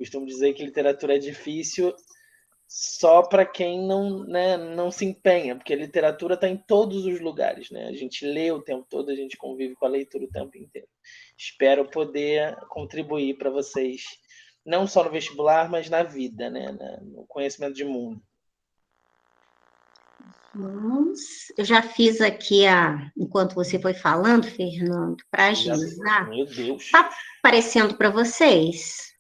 Costumo dizer que literatura é difícil só para quem não, né, não se empenha, porque a literatura está em todos os lugares, né? A gente lê o tempo todo, a gente convive com a leitura o tempo inteiro. Espero poder contribuir para vocês, não só no vestibular, mas na vida, né? No conhecimento de mundo. Eu já fiz aqui, enquanto você foi falando, Fernando, para agilizar. Meu Deus. Está aparecendo para vocês?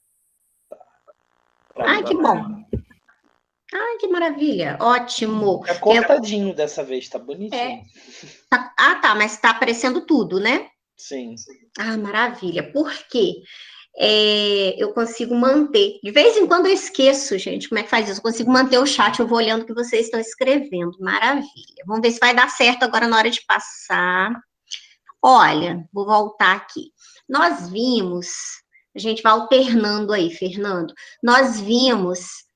Ai, que bom. Ai, que maravilha. Ótimo. Tá cortadinho dessa vez, tá bonitinho. Tá, mas está aparecendo tudo, né? Sim. Ah, maravilha. Por quê? Eu consigo manter. De vez em quando eu esqueço, gente, como é que faz isso? Eu consigo manter o chat, eu vou olhando o que vocês estão escrevendo. Maravilha. Vamos ver se vai dar certo agora na hora de passar. Olha, vou voltar aqui. Nós vimos, a gente vai alternando aí, Fernando. Nós vimos,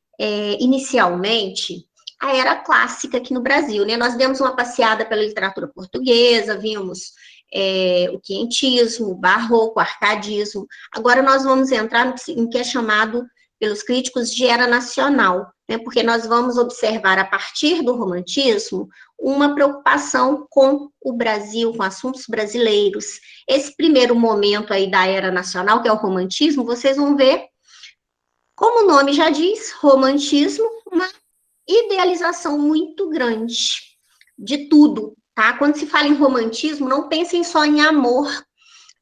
inicialmente, a era clássica aqui no Brasil, né? Nós demos uma passeada pela literatura portuguesa, vimos o quinhentismo, o barroco, o arcadismo. Agora nós vamos entrar no que é chamado pelos críticos de era nacional, né? Porque nós vamos observar, a partir do romantismo, uma preocupação com o Brasil, com assuntos brasileiros. Esse primeiro momento aí da era nacional, que é o romantismo, vocês vão ver, como o nome já diz, romantismo, uma idealização muito grande de tudo, tá? Quando se fala em romantismo, não pensem só em amor.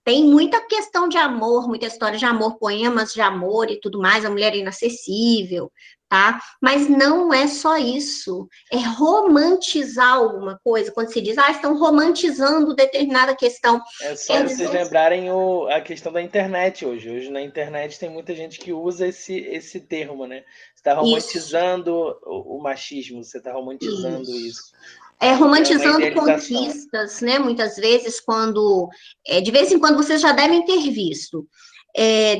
Tem muita questão de amor, muita história de amor, poemas de amor e tudo mais, a mulher inacessível, tá? Mas não é só isso. É romantizar alguma coisa. Quando se diz, estão romantizando determinada questão. É só vocês lembrarem a questão da internet hoje. Hoje na internet tem muita gente que usa esse termo, né? Você está romantizando o machismo, você está romantizando isso. Romantizando conquistas, né? Muitas vezes, de vez em quando vocês já devem ter visto,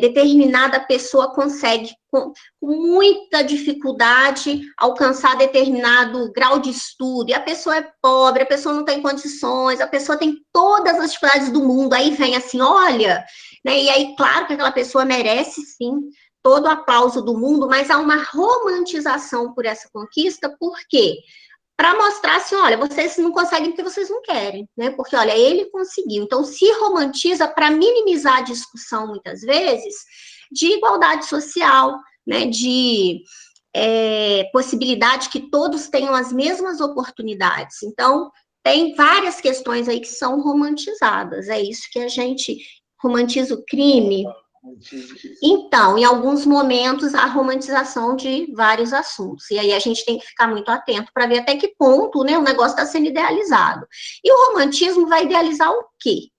determinada pessoa consegue, com muita dificuldade, alcançar determinado grau de estudo, e a pessoa é pobre, a pessoa não tem condições, a pessoa tem todas as dificuldades do mundo, aí vem assim, olha, né? E aí, claro que aquela pessoa merece, sim, todo o aplauso do mundo, mas há uma romantização por essa conquista, por quê? Para mostrar assim, olha, vocês não conseguem porque vocês não querem, né? Porque, olha, ele conseguiu. Então, se romantiza para minimizar a discussão, muitas vezes, de igualdade social, né? De possibilidade que todos tenham as mesmas oportunidades. Então, tem várias questões aí que são romantizadas. É isso que a gente romantiza o crime. Então, em alguns momentos, a romantização de vários assuntos. E aí a gente tem que ficar muito atento para ver até que ponto, né, o negócio está sendo idealizado. E o romantismo vai idealizar o quê?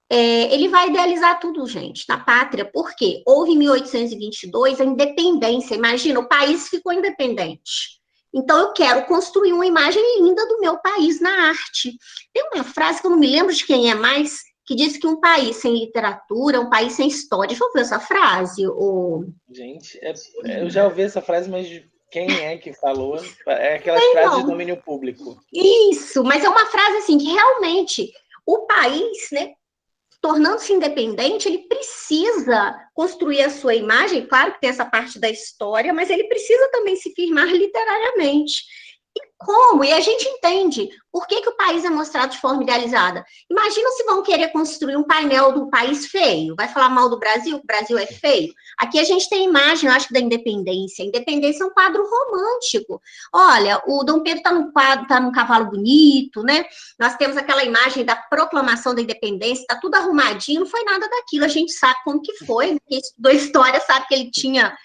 Ele vai idealizar tudo, gente, na pátria. Por quê? Houve em 1822 a independência. Imagina, o país ficou independente. Então, eu quero construir uma imagem linda do meu país na arte. Tem uma frase que eu não me lembro de quem é mais, que diz que um país sem literatura é um país sem história. Deixa eu ver essa frase. Gente, eu já ouvi essa frase, mas quem é que falou? É aquelas frases de domínio público. Isso, mas é uma frase assim que realmente o país, né, tornando-se independente, ele precisa construir a sua imagem, claro que tem essa parte da história, mas ele precisa também se firmar literariamente. E como? E a gente entende por que o país é mostrado de forma idealizada. Imagina se vão querer construir um painel do país feio. Vai falar mal do Brasil, que o Brasil é feio? Aqui a gente tem imagem, eu acho, da independência. A independência é um quadro romântico. Olha, o Dom Pedro está no quadro, está num cavalo bonito, né? Nós temos aquela imagem da proclamação da independência, está tudo arrumadinho, não foi nada daquilo. A gente sabe como que foi, quem estudou história sabe que ele tinha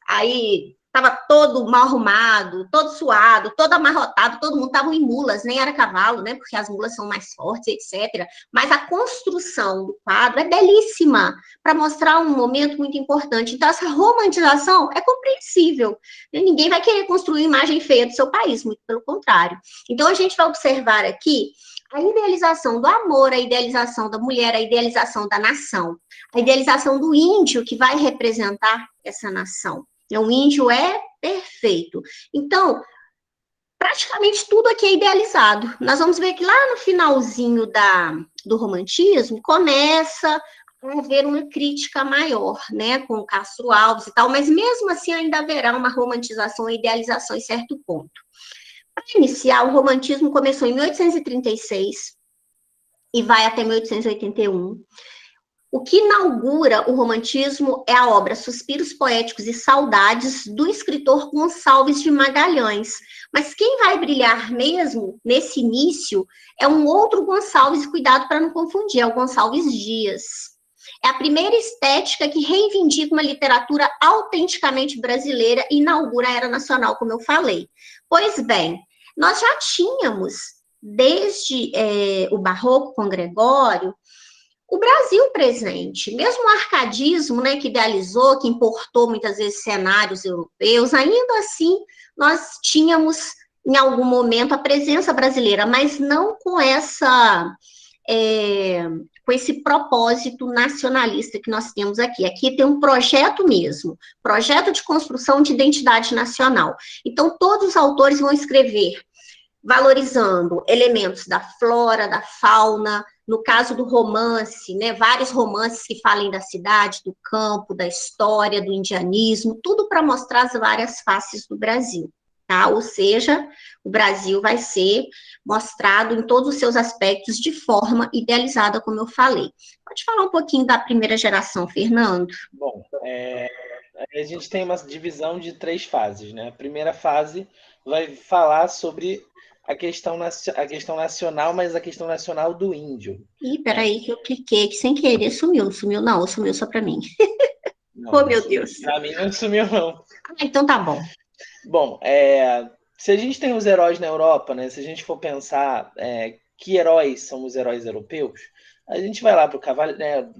aí... Estava todo mal arrumado, todo suado, todo amarrotado, todo mundo estava em mulas, nem era cavalo, né? Porque as mulas são mais fortes, etc. Mas a construção do quadro é belíssima para mostrar um momento muito importante. Então, essa romantização é compreensível. Ninguém vai querer construir uma imagem feia do seu país, muito pelo contrário. Então, a gente vai observar aqui a idealização do amor, a idealização da mulher, a idealização da nação, a idealização do índio que vai representar essa nação. O índio é perfeito. Então, praticamente tudo aqui é idealizado. Nós vamos ver que lá no finalzinho do romantismo, começa haver uma crítica maior, né, com Castro Alves e tal, mas mesmo assim ainda haverá uma romantização e idealização em certo ponto. Para iniciar, o romantismo começou em 1836 e vai até 1881. O que inaugura o romantismo é a obra Suspiros Poéticos e Saudades, do escritor Gonçalves de Magalhães. Mas quem vai brilhar mesmo nesse início é um outro Gonçalves, cuidado para não confundir, é o Gonçalves Dias. É a primeira estética que reivindica uma literatura autenticamente brasileira e inaugura a era nacional, como eu falei. Pois bem, nós já tínhamos, desde o Barroco com Gregório, o Brasil presente, mesmo o arcadismo, né, que idealizou, que importou muitas vezes cenários europeus, ainda assim nós tínhamos em algum momento a presença brasileira, mas não com com esse propósito nacionalista que nós temos aqui. Aqui tem um projeto mesmo, projeto de construção de identidade nacional. Então, todos os autores vão escrever valorizando elementos da flora, da fauna, no caso do romance, né, vários romances que falem da cidade, do campo, da história, do indianismo, tudo para mostrar as várias faces do Brasil, tá? Ou seja, o Brasil vai ser mostrado em todos os seus aspectos de forma idealizada, como eu falei. Pode falar um pouquinho da primeira geração, Fernando? Bom, a gente tem uma divisão de 3 fases, né? A primeira fase vai falar sobre a questão nacional, mas a questão nacional do índio. Ih, peraí que eu cliquei aqui sem querer, sumiu não, ou sumiu só para mim. Não, Oh, meu Deus. para mim não sumiu, não. Ah, então tá bom. Bom, se a gente tem os heróis na Europa, né? Se a gente for pensar que heróis são os heróis europeus, a gente vai lá para o cavaleiro, né,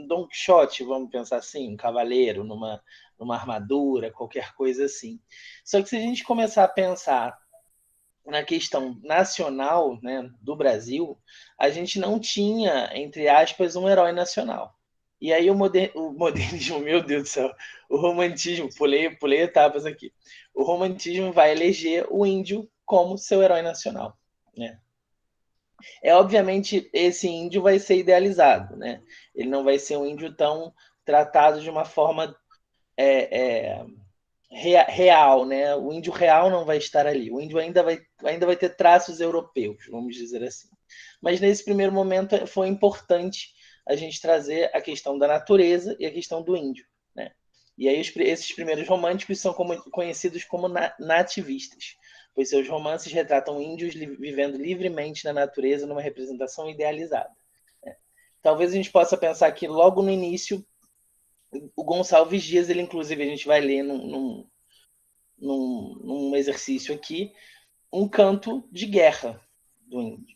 Don Quixote, vamos pensar assim, um cavaleiro numa armadura, qualquer coisa assim. Só que se a gente começar a pensar na questão nacional, né, do Brasil, a gente não tinha, entre aspas, um herói nacional. E aí o modernismo, meu Deus do céu, o romantismo, pulei etapas aqui. O romantismo vai eleger o índio como seu herói nacional, né? Obviamente esse índio vai ser idealizado, né? Ele não vai ser um índio tão tratado de uma forma real, né? O índio real não vai estar ali. O índio ainda vai ter traços europeus, vamos dizer assim. Mas nesse primeiro momento foi importante a gente trazer a questão da natureza e a questão do índio, né? E aí esses primeiros românticos são conhecidos como nativistas, pois seus romances retratam índios vivendo livremente na natureza numa representação idealizada, né? Talvez a gente possa pensar que logo no início o Gonçalves Dias, ele inclusive a gente vai ler num exercício aqui, um canto de guerra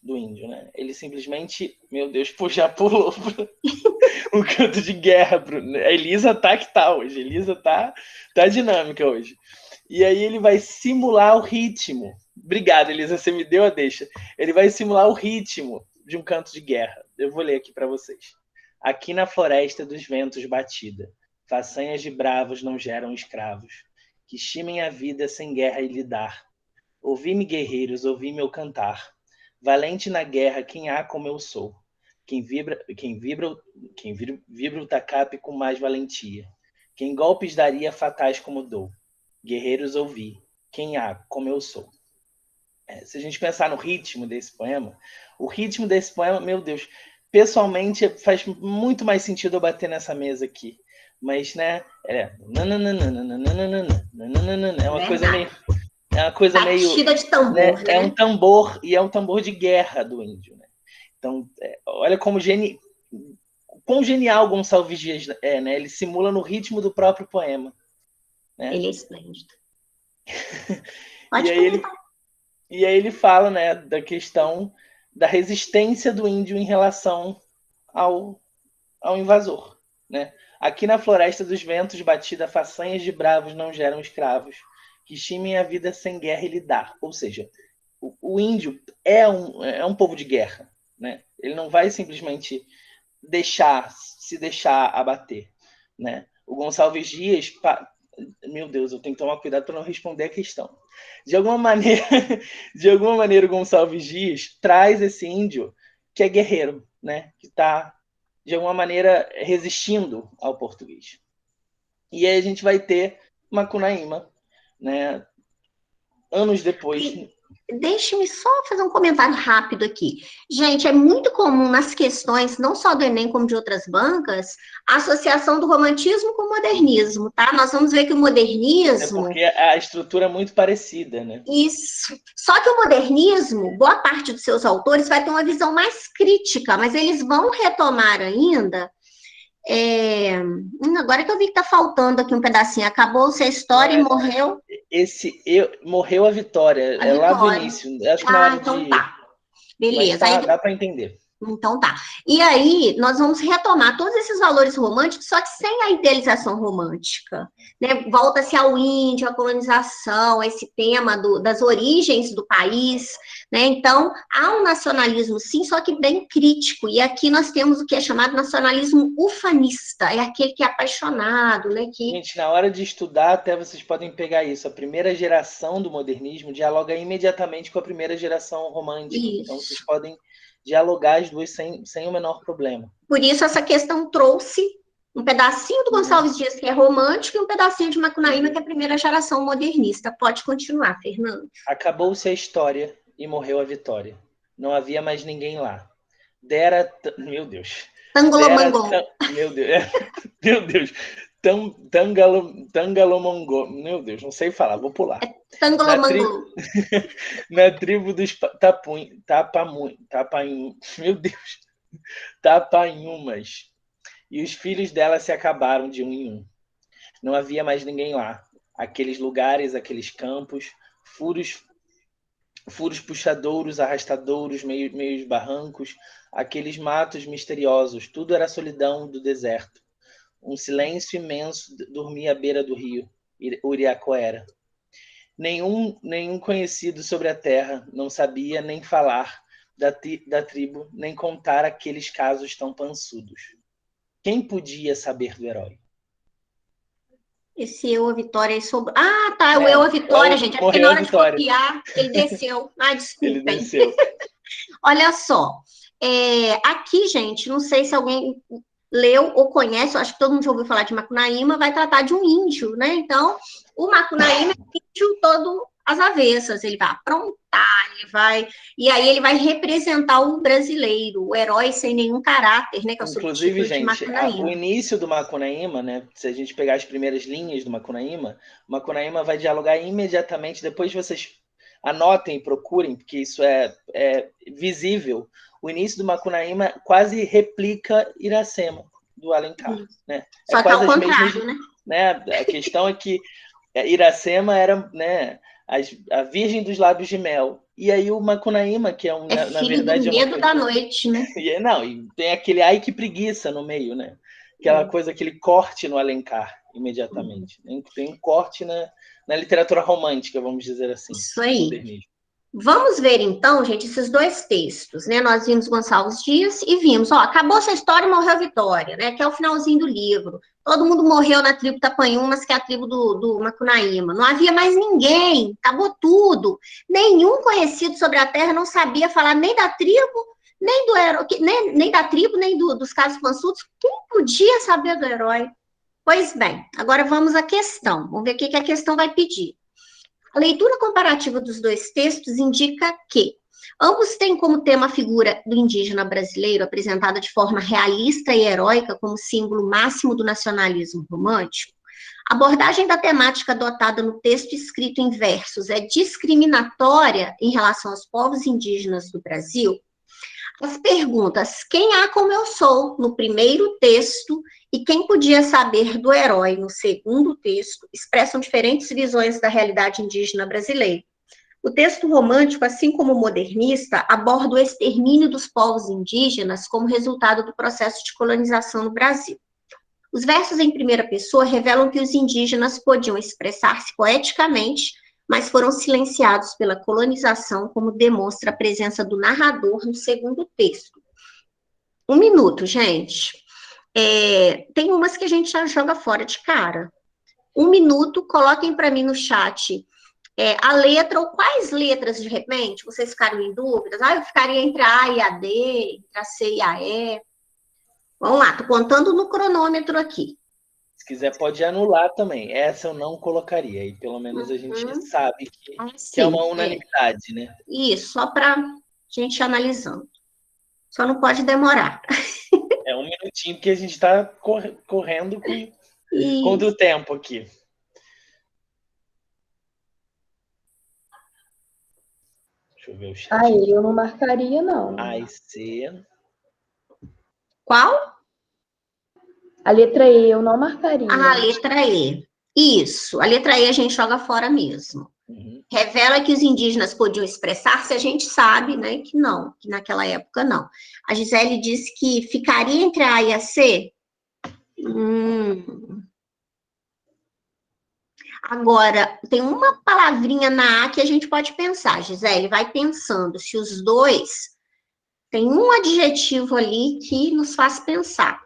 do índio, né? Ele simplesmente, meu Deus, já pulou um canto de guerra. A Elisa tá que tá hoje, a Elisa tá dinâmica hoje. E aí ele vai simular o ritmo. Obrigado, Elisa, você me deu a deixa. Ele vai simular o ritmo de um canto de guerra. Eu vou ler aqui para vocês. Aqui na floresta dos ventos batida, façanhas de bravos não geram escravos, que estimem a vida sem guerra e lidar. Ouvi-me, guerreiros, ouvi meu cantar. Valente na guerra, quem há como eu sou. Quem vibra o tacape com mais valentia. Quem golpes daria fatais como dou. Guerreiros, ouvi, quem há como eu sou. Se a gente pensar no ritmo desse poema, meu Deus, pessoalmente faz muito mais sentido eu bater nessa mesa aqui. Mas, né, é uma coisa meio... É uma coisa meio... de tambor, né? É um tambor, e é um tambor de guerra do índio, né? Então, olha como quão genial Gonçalves Dias é, né? Ele simula no ritmo do próprio poema, né? Ele é esplêndido. E aí ele fala, né, da questão da resistência do índio em relação ao invasor, né? Aqui na floresta dos ventos batida, façanhas de bravos não geram escravos, que estimem a vida sem guerra e lidar. Ou seja, o índio é um povo de guerra, né? Ele não vai simplesmente se deixar abater, né? O Gonçalves Dias, meu Deus, eu tenho que tomar cuidado para não responder a questão. De alguma maneira, o Gonçalves Dias traz esse índio que é guerreiro, né? Que está de alguma maneira, resistindo ao português. E aí a gente vai ter Macunaíma, né? Anos depois. Deixe-me só fazer um comentário rápido aqui. Gente, é muito comum nas questões, não só do Enem, como de outras bancas, a associação do romantismo com o modernismo, tá? Nós vamos ver que o modernismo... É porque a estrutura é muito parecida, né? Isso. Só que o modernismo, boa parte dos seus autores vai ter uma visão mais crítica, mas eles vão retomar ainda... Agora que eu vi que tá faltando aqui um pedacinho. Acabou-se a história e morreu... Morreu a Vitória. A é lá do Vitória. início. Acho que na hora então de... tá. Beleza. Mas dá para entender. Então tá. E aí, nós vamos retomar todos esses valores românticos, só que sem a idealização romântica. Né? Volta-se ao índio, à colonização, esse tema das origens do país. Né? Então, há um nacionalismo, sim, só que bem crítico. E aqui nós temos o que é chamado nacionalismo ufanista. É aquele que é apaixonado. Né? Gente, na hora de estudar, até vocês podem pegar isso. A primeira geração do modernismo dialoga imediatamente com a primeira geração romântica. Isso. Então, vocês podem dialogar as duas sem o menor problema. Por isso, essa questão trouxe um pedacinho do Gonçalves Dias, que é romântico, e um pedacinho de Macunaíma, que é a primeira geração modernista. Pode continuar, Fernando. Acabou-se a história e morreu a Vitória. Não havia mais ninguém lá. Meu Deus. Tangolomangol. Meu Deus. Meu Deus. Tangalomongol. Meu Deus, não sei falar, vou pular. Tangolomangol. Na tribo dos meu Deus. Tapanhumas. E os filhos dela se acabaram de um em um. Não havia mais ninguém lá. Aqueles lugares, aqueles campos, furos puxadouros, arrastadouros, meios barrancos, aqueles matos misteriosos, tudo era a solidão do deserto. Um silêncio imenso dormia à beira do rio, Uriacoera. Nenhum conhecido sobre a terra não sabia nem falar da tribo, nem contar aqueles casos tão pançudos. Quem podia saber do herói? Esse Eu, a Vitória, sobre... Ah, tá, o Eu, a Vitória, gente. É porque na hora de copiar, ele desceu. Desculpem. Ele desceu. Olha só. Aqui, gente, não sei se alguém leu ou conhece, eu acho que todo mundo já ouviu falar de Macunaíma, vai tratar de um índio, né? Então, o Macunaíma é um índio todo às avessas, ele vai aprontar, e aí ele vai representar o brasileiro, o herói sem nenhum caráter, né? Que é o Inclusive, gente, o início do Macunaíma, né? Se a gente pegar as primeiras linhas do Macunaíma, o Macunaíma vai dialogar imediatamente, depois vocês anotem e procurem, porque isso é visível. O início do Macunaíma quase replica Iracema, do Alencar. Né? Só que ao contrário, né? A questão é que Iracema era, né, a virgem dos lábios de mel. E aí o Macunaíma, que é na verdade... do medo da noite, né? E tem aquele ai que preguiça no meio, né? Aquela coisa, aquele corte no Alencar, imediatamente. Tem um corte na literatura romântica, vamos dizer assim. Isso aí. Vamos ver, então, gente, esses dois textos, né? Nós vimos Gonçalves Dias e vimos, acabou essa história e morreu a Vitória, né? Que é o finalzinho do livro. Todo mundo morreu na tribo Tapanhumas, que é a tribo do Macunaíma. Não havia mais ninguém, acabou tudo. Nenhum conhecido sobre a terra não sabia falar nem da tribo, nem do herói, nem da tribo, nem dos casos pançudos. Quem podia saber do herói? Pois bem, agora vamos à questão. Vamos ver o que a questão vai pedir. A leitura comparativa dos dois textos indica que ambos têm como tema a figura do indígena brasileiro, apresentada de forma realista e heróica como símbolo máximo do nacionalismo romântico. A abordagem da temática adotada no texto escrito em versos é discriminatória em relação aos povos indígenas do Brasil. As perguntas, quem há como eu sou, no primeiro texto, e quem podia saber do herói, no segundo texto, expressam diferentes visões da realidade indígena brasileira. O texto romântico, assim como o modernista, aborda o extermínio dos povos indígenas como resultado do processo de colonização no Brasil. Os versos em primeira pessoa revelam que os indígenas podiam expressar-se poeticamente, mas foram silenciados pela colonização, como demonstra a presença do narrador no segundo texto. 1 minuto, gente. Tem umas que a gente já joga fora de cara. 1 minuto, coloquem para mim no chat a letra, ou quais letras, de repente, vocês ficaram em dúvidas? Eu ficaria entre a A e a D, entre a C e a E. Vamos lá, tô contando no cronômetro aqui. Se quiser, pode anular também. Essa eu não colocaria. E pelo menos a gente sabe que é uma unanimidade, né? Isso, só para gente analisando. Só não pode demorar. É um minutinho, porque a gente está correndo contra o tempo aqui. Deixa eu ver o chat. Aí eu não marcaria, não. A e C. Qual? A letra E eu não marcaria. A letra E. Isso, a letra E a gente joga fora mesmo. Revela que os indígenas podiam expressar-se, a gente sabe, né, que não, que naquela época não. A Gisele disse que ficaria entre a A e a C. Agora, tem uma palavrinha na A que a gente pode pensar, Gisele, vai pensando se os dois tem um adjetivo ali que nos faz pensar.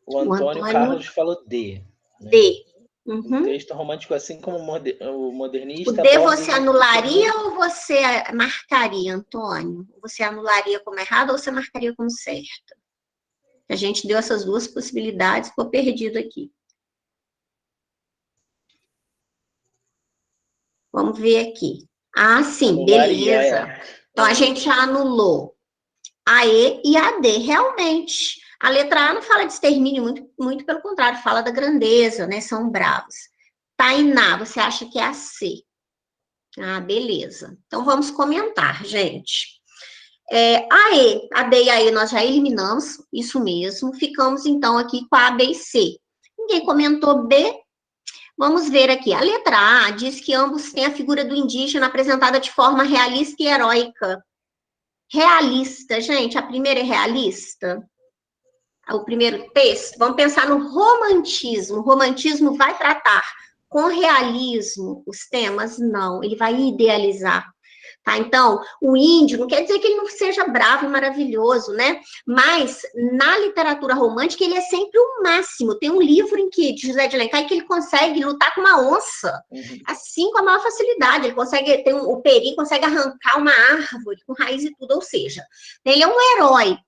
O Antônio Carlos falou D. Né? D. O texto romântico, assim como o modernista... O D você anularia ou você marcaria, Antônio? Você anularia como errado ou você marcaria como certo? A gente deu essas duas possibilidades, ficou perdido aqui. Vamos ver aqui. Ah, sim, anularia, beleza. Então, a gente já anulou a E e a D. Realmente, a letra A não fala de extermínio, muito pelo contrário, fala da grandeza, né? São bravos. Tainá, você acha que é a C? Ah, beleza. Então, vamos comentar, gente. A E, a D e a E nós já eliminamos, isso mesmo. Ficamos, então, aqui com a B e C. Ninguém comentou B. Vamos ver aqui. A letra A diz que ambos têm a figura do indígena apresentada de forma realista e heróica. Realista, gente, a primeira é realista? O primeiro texto, vamos pensar no romantismo. O romantismo vai tratar com realismo os temas? Não, ele vai idealizar. Tá? Então, o índio não quer dizer que ele não seja bravo e maravilhoso, né? Mas na literatura romântica ele é sempre o máximo. Tem um livro em que de José de Alencar que ele consegue lutar com uma onça, assim com a maior facilidade. Ele consegue o peri consegue arrancar uma árvore com raiz e tudo, ou seja, ele é um herói.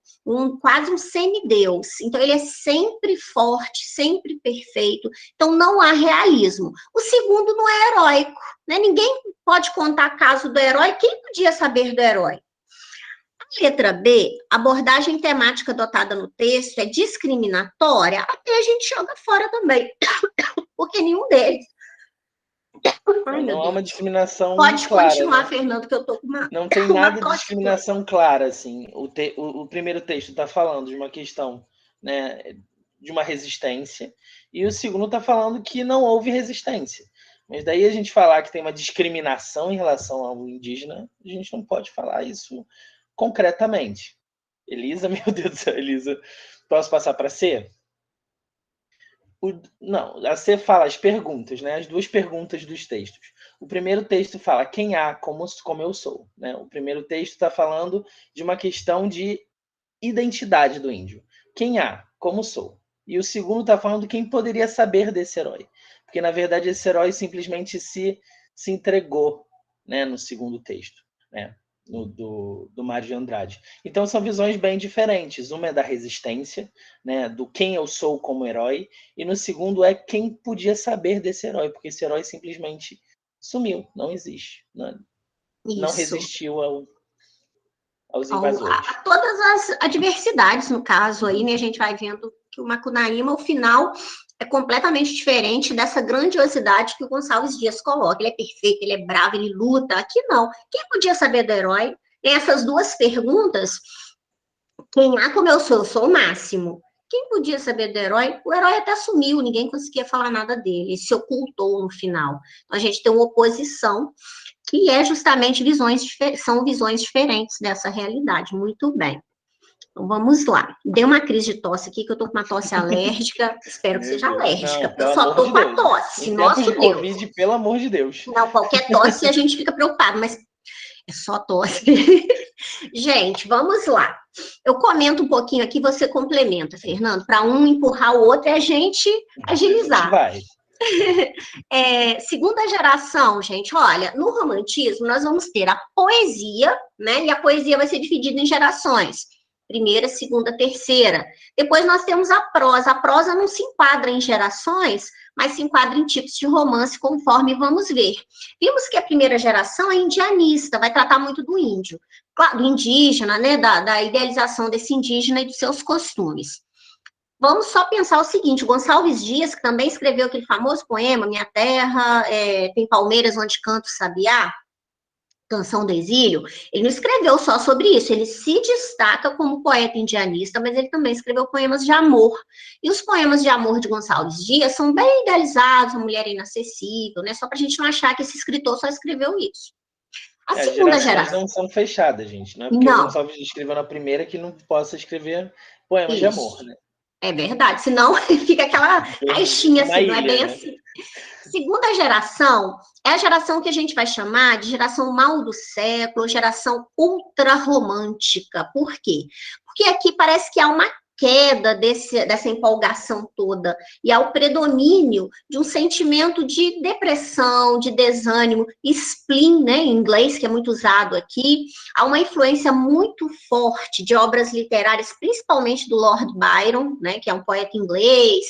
Quase um semideus. Então, ele é sempre forte, sempre perfeito. Então, não há realismo. O segundo não é heróico, né? Ninguém pode contar caso do herói. Quem podia saber do herói? A letra B, a abordagem temática adotada no texto é discriminatória. Até a gente joga fora também, porque nenhum deles. Ai, não há uma discriminação pode clara. Pode continuar, né? Fernando, que eu tô com uma... Não tem nada de discriminação clara, assim. O primeiro texto está falando de uma questão, né, de uma resistência, e o segundo está falando que não houve resistência. Mas daí a gente falar que tem uma discriminação em relação ao indígena, a gente não pode falar isso concretamente. Elisa, meu Deus do céu, Elisa, posso passar para C? Não, a C fala as perguntas, né? As duas perguntas dos textos. O primeiro texto fala quem há, como eu sou. Né? O primeiro texto está falando de uma questão de identidade do índio. Quem há, como sou. E o segundo está falando quem poderia saber desse herói. Porque, na verdade, esse herói simplesmente se entregou, né, no segundo texto, né? Do Mário de Andrade. Então são visões bem diferentes. Uma é da resistência, né, do quem eu sou como herói, e no segundo é quem podia saber desse herói, porque esse herói simplesmente sumiu, não existe, não resistiu aos invasores. A todas as adversidades, no caso aí, né, a gente vai vendo que o Macunaíma, o final é completamente diferente dessa grandiosidade que o Gonçalves Dias coloca. Ele é perfeito, ele é bravo, ele luta. Aqui não. Quem podia saber do herói? Tem essas duas perguntas. Quem há como eu sou o máximo. Quem podia saber do herói? O herói até sumiu, ninguém conseguia falar nada dele. Ele se ocultou no final. Então, a gente tem uma oposição que é justamente são visões diferentes dessa realidade. Muito bem. Então, vamos lá. Deu uma crise de tosse aqui, que eu tô com uma tosse alérgica. Espero que seja alérgica, porque eu só tô com a tosse. Nossa, Deus. Covid, pelo amor de Deus. Não, qualquer tosse a gente fica preocupado, mas é só tosse. Gente, vamos lá. Eu comento um pouquinho aqui, você complementa, Fernando, para um empurrar o outro e a gente agilizar. A gente vai. Segunda geração, gente, olha, no romantismo nós vamos ter a poesia, né? E a poesia vai ser dividida em gerações. primeira, segunda, terceira. Depois nós temos a prosa. A prosa não se enquadra em gerações, mas se enquadra em tipos de romance, conforme vamos ver. Vimos que a primeira geração é indianista, vai tratar muito do índio, do indígena, né, da idealização desse indígena e dos seus costumes. Vamos só pensar o seguinte, o Gonçalves Dias, que também escreveu aquele famoso poema, Minha Terra, tem palmeiras onde canto o sabiá, Canção do Exílio, ele não escreveu só sobre isso, ele se destaca como poeta indianista, mas ele também escreveu poemas de amor. E os poemas de amor de Gonçalves Dias são bem idealizados, a mulher é inacessível, né? Só para a gente não achar que esse escritor só escreveu isso. A segunda geração não são fechadas, gente. Não é porque o Gonçalves Dias escreveu na primeira que não possa escrever poemas de amor, né? É verdade, senão fica aquela caixinha assim, não é bem assim. Segunda geração é a geração que a gente vai chamar de geração mal do século, geração ultra-romântica. Por quê? Porque aqui parece que há uma queda dessa empolgação toda e há o predomínio de um sentimento de depressão, de desânimo, spleen, né, em inglês, que é muito usado aqui. Há uma influência muito forte de obras literárias, principalmente do Lord Byron, né, que é um poeta inglês,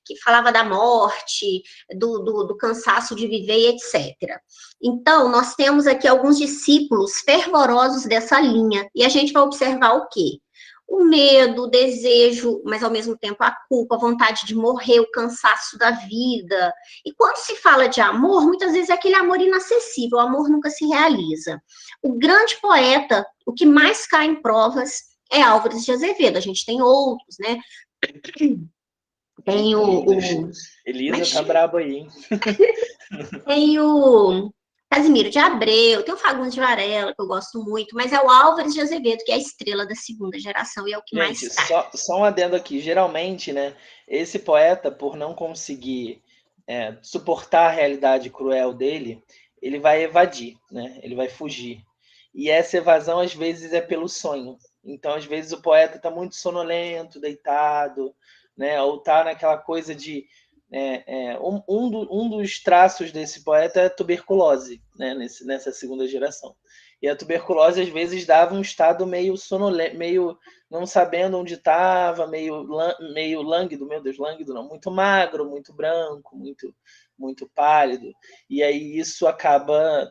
que falava da morte, do cansaço de viver e etc. Então, nós temos aqui alguns discípulos fervorosos dessa linha, e a gente vai observar o quê? O medo, o desejo, mas ao mesmo tempo a culpa, a vontade de morrer, o cansaço da vida. E quando se fala de amor, muitas vezes é aquele amor inacessível, o amor nunca se realiza. O grande poeta, o que mais cai em provas é Álvares de Azevedo, a gente tem outros, né? Tem o Elisa tá braba aí, hein? Tem o Casimiro de Abreu, tem o Fagundes de Varela, que eu gosto muito, mas é o Álvares de Azevedo, que é a estrela da segunda geração, e é o que mais cai. Só um adendo aqui. Geralmente, né, esse poeta, por não conseguir suportar a realidade cruel dele, ele vai evadir, né? Ele vai fugir. E essa evasão, às vezes, é pelo sonho. Então, às vezes, o poeta está muito sonolento, deitado, né? Ou está naquela coisa de... um dos traços desse poeta é a tuberculose, né? Nessa segunda geração. E a tuberculose, às vezes, dava um estado meio sonolento, meio não sabendo onde estava, meio lânguido, meu Deus, lânguido não, muito magro, muito branco, muito pálido. E aí isso acaba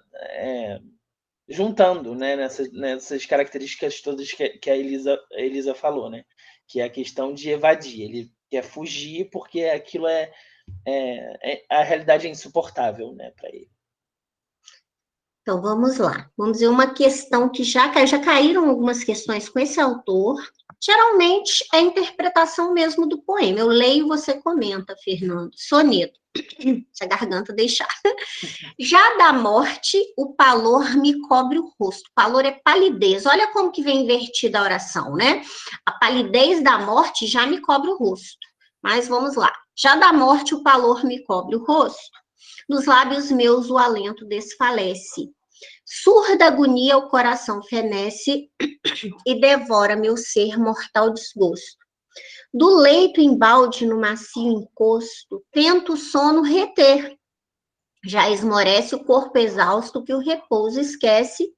juntando, né, nessas características todas que a Elisa falou, né? Que é a questão de evadir. Ele quer fugir porque aquilo a realidade é insuportável, né, para ele. Então, vamos lá. Vamos ver uma questão que já caíram algumas questões com esse autor. Geralmente, é a interpretação mesmo do poema. Eu leio e você comenta, Fernando. Soneto. Se a garganta deixar. Já da morte, o palor me cobre o rosto. Palor é palidez. Olha como que vem invertida a oração, né? A palidez da morte já me cobre o rosto. Mas vamos lá. Já da morte, o palor me cobre o rosto. Nos lábios meus o alento desfalece. Surda agonia o coração fenece e devora meu ser mortal desgosto. Do leito embalde no macio encosto, tento o sono reter. Já esmorece o corpo exausto que o repouso esquece.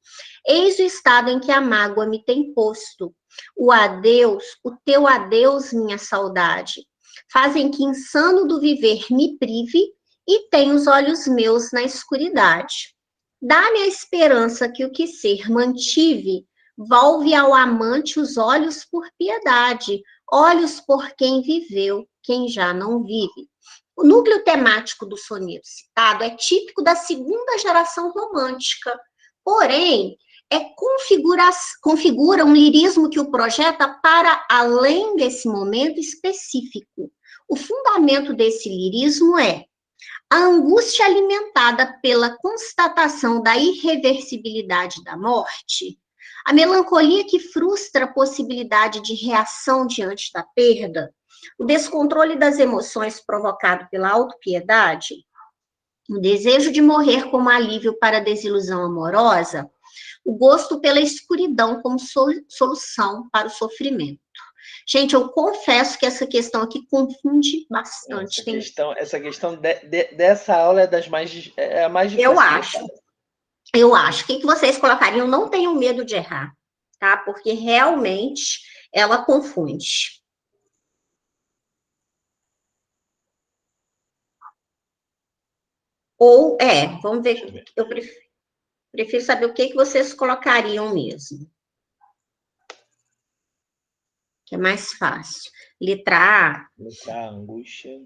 Eis o estado em que a mágoa me tem posto. O adeus, o teu adeus, minha saudade, fazem que insano do viver me prive e tenho os olhos meus na escuridade. Dá-me a esperança que o que ser mantive, volve ao amante os olhos por piedade, olhos por quem viveu, quem já não vive. O núcleo temático do soneto citado é típico da segunda geração romântica, porém, configura um lirismo que o projeta para além desse momento específico. O fundamento desse lirismo é a angústia alimentada pela constatação da irreversibilidade da morte, a melancolia que frustra a possibilidade de reação diante da perda, o descontrole das emoções provocado pela autopiedade, o desejo de morrer como alívio para a desilusão amorosa, o gosto pela escuridão como solução para o sofrimento. Gente, eu confesso que essa questão aqui confunde bastante. Essa questão dessa aula é a mais difícil. Eu acho. O que vocês colocariam? Não tenham medo de errar, tá? Porque realmente ela confunde. Ou, vamos ver, eu prefiro saber o que vocês colocariam mesmo. Que é mais fácil. Letra A. Letra A, angústia.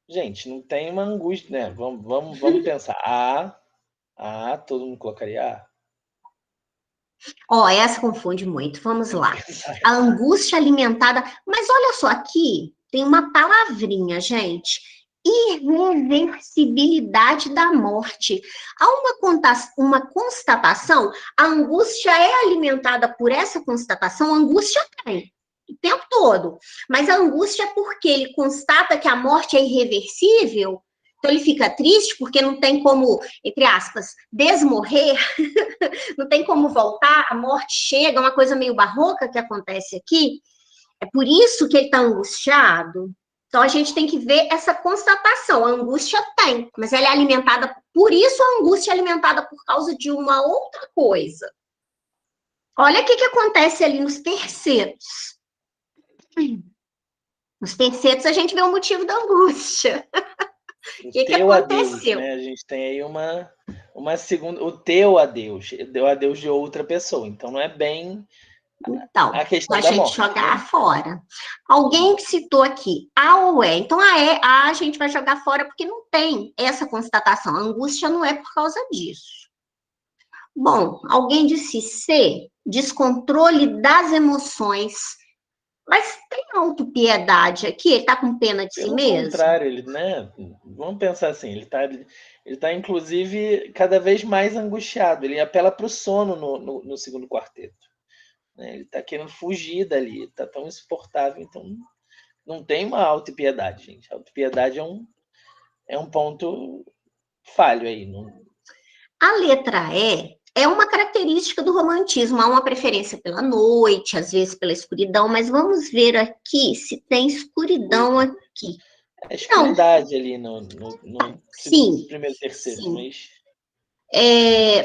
Gente, não tem uma angústia, né? Vamos pensar. A, todo mundo colocaria A. Essa confunde muito. Vamos lá. A angústia alimentada. Mas olha só, aqui tem uma palavrinha, gente. Irreversibilidade da morte. Há uma constatação, a angústia é alimentada por essa constatação, a angústia tem, o tempo todo. Mas a angústia é porque ele constata que a morte é irreversível, então ele fica triste porque não tem como, entre aspas, desmorrer, não tem como voltar, a morte chega, uma coisa meio barroca que acontece aqui. É por isso que ele está angustiado. Então, a gente tem que ver essa constatação. A angústia tem, mas ela é alimentada... Por isso, a angústia é alimentada por causa de uma outra coisa. Olha o que acontece ali nos tercetos. Nos tercetos, a gente vê o motivo da angústia. O que aconteceu? Adeus, né? A gente tem aí uma segunda... O teu adeus. Deu adeus de outra pessoa. Então, não é bem... Então, a questão a gente jogar fora. Alguém que citou aqui, A ou E. Então, a gente vai jogar fora porque não tem essa constatação. A angústia não é por causa disso. Bom, alguém disse C, descontrole das emoções. Mas tem autopiedade aqui? Ele está com pena de si mesmo? Pelo contrário, ele, né? Vamos pensar assim, ele tá, inclusive, cada vez mais angustiado. Ele apela para o sono no segundo quarteto. Ele está querendo fugir dali, está tão insuportável, então não tem uma autopiedade, gente. A autopiedade é um ponto falho aí. Não... A letra E é uma característica do romantismo, há uma preferência pela noite, às vezes pela escuridão, mas vamos ver aqui se tem escuridão aqui. A escuridade ali no sim, primeiro, terceiro, sim. Mas...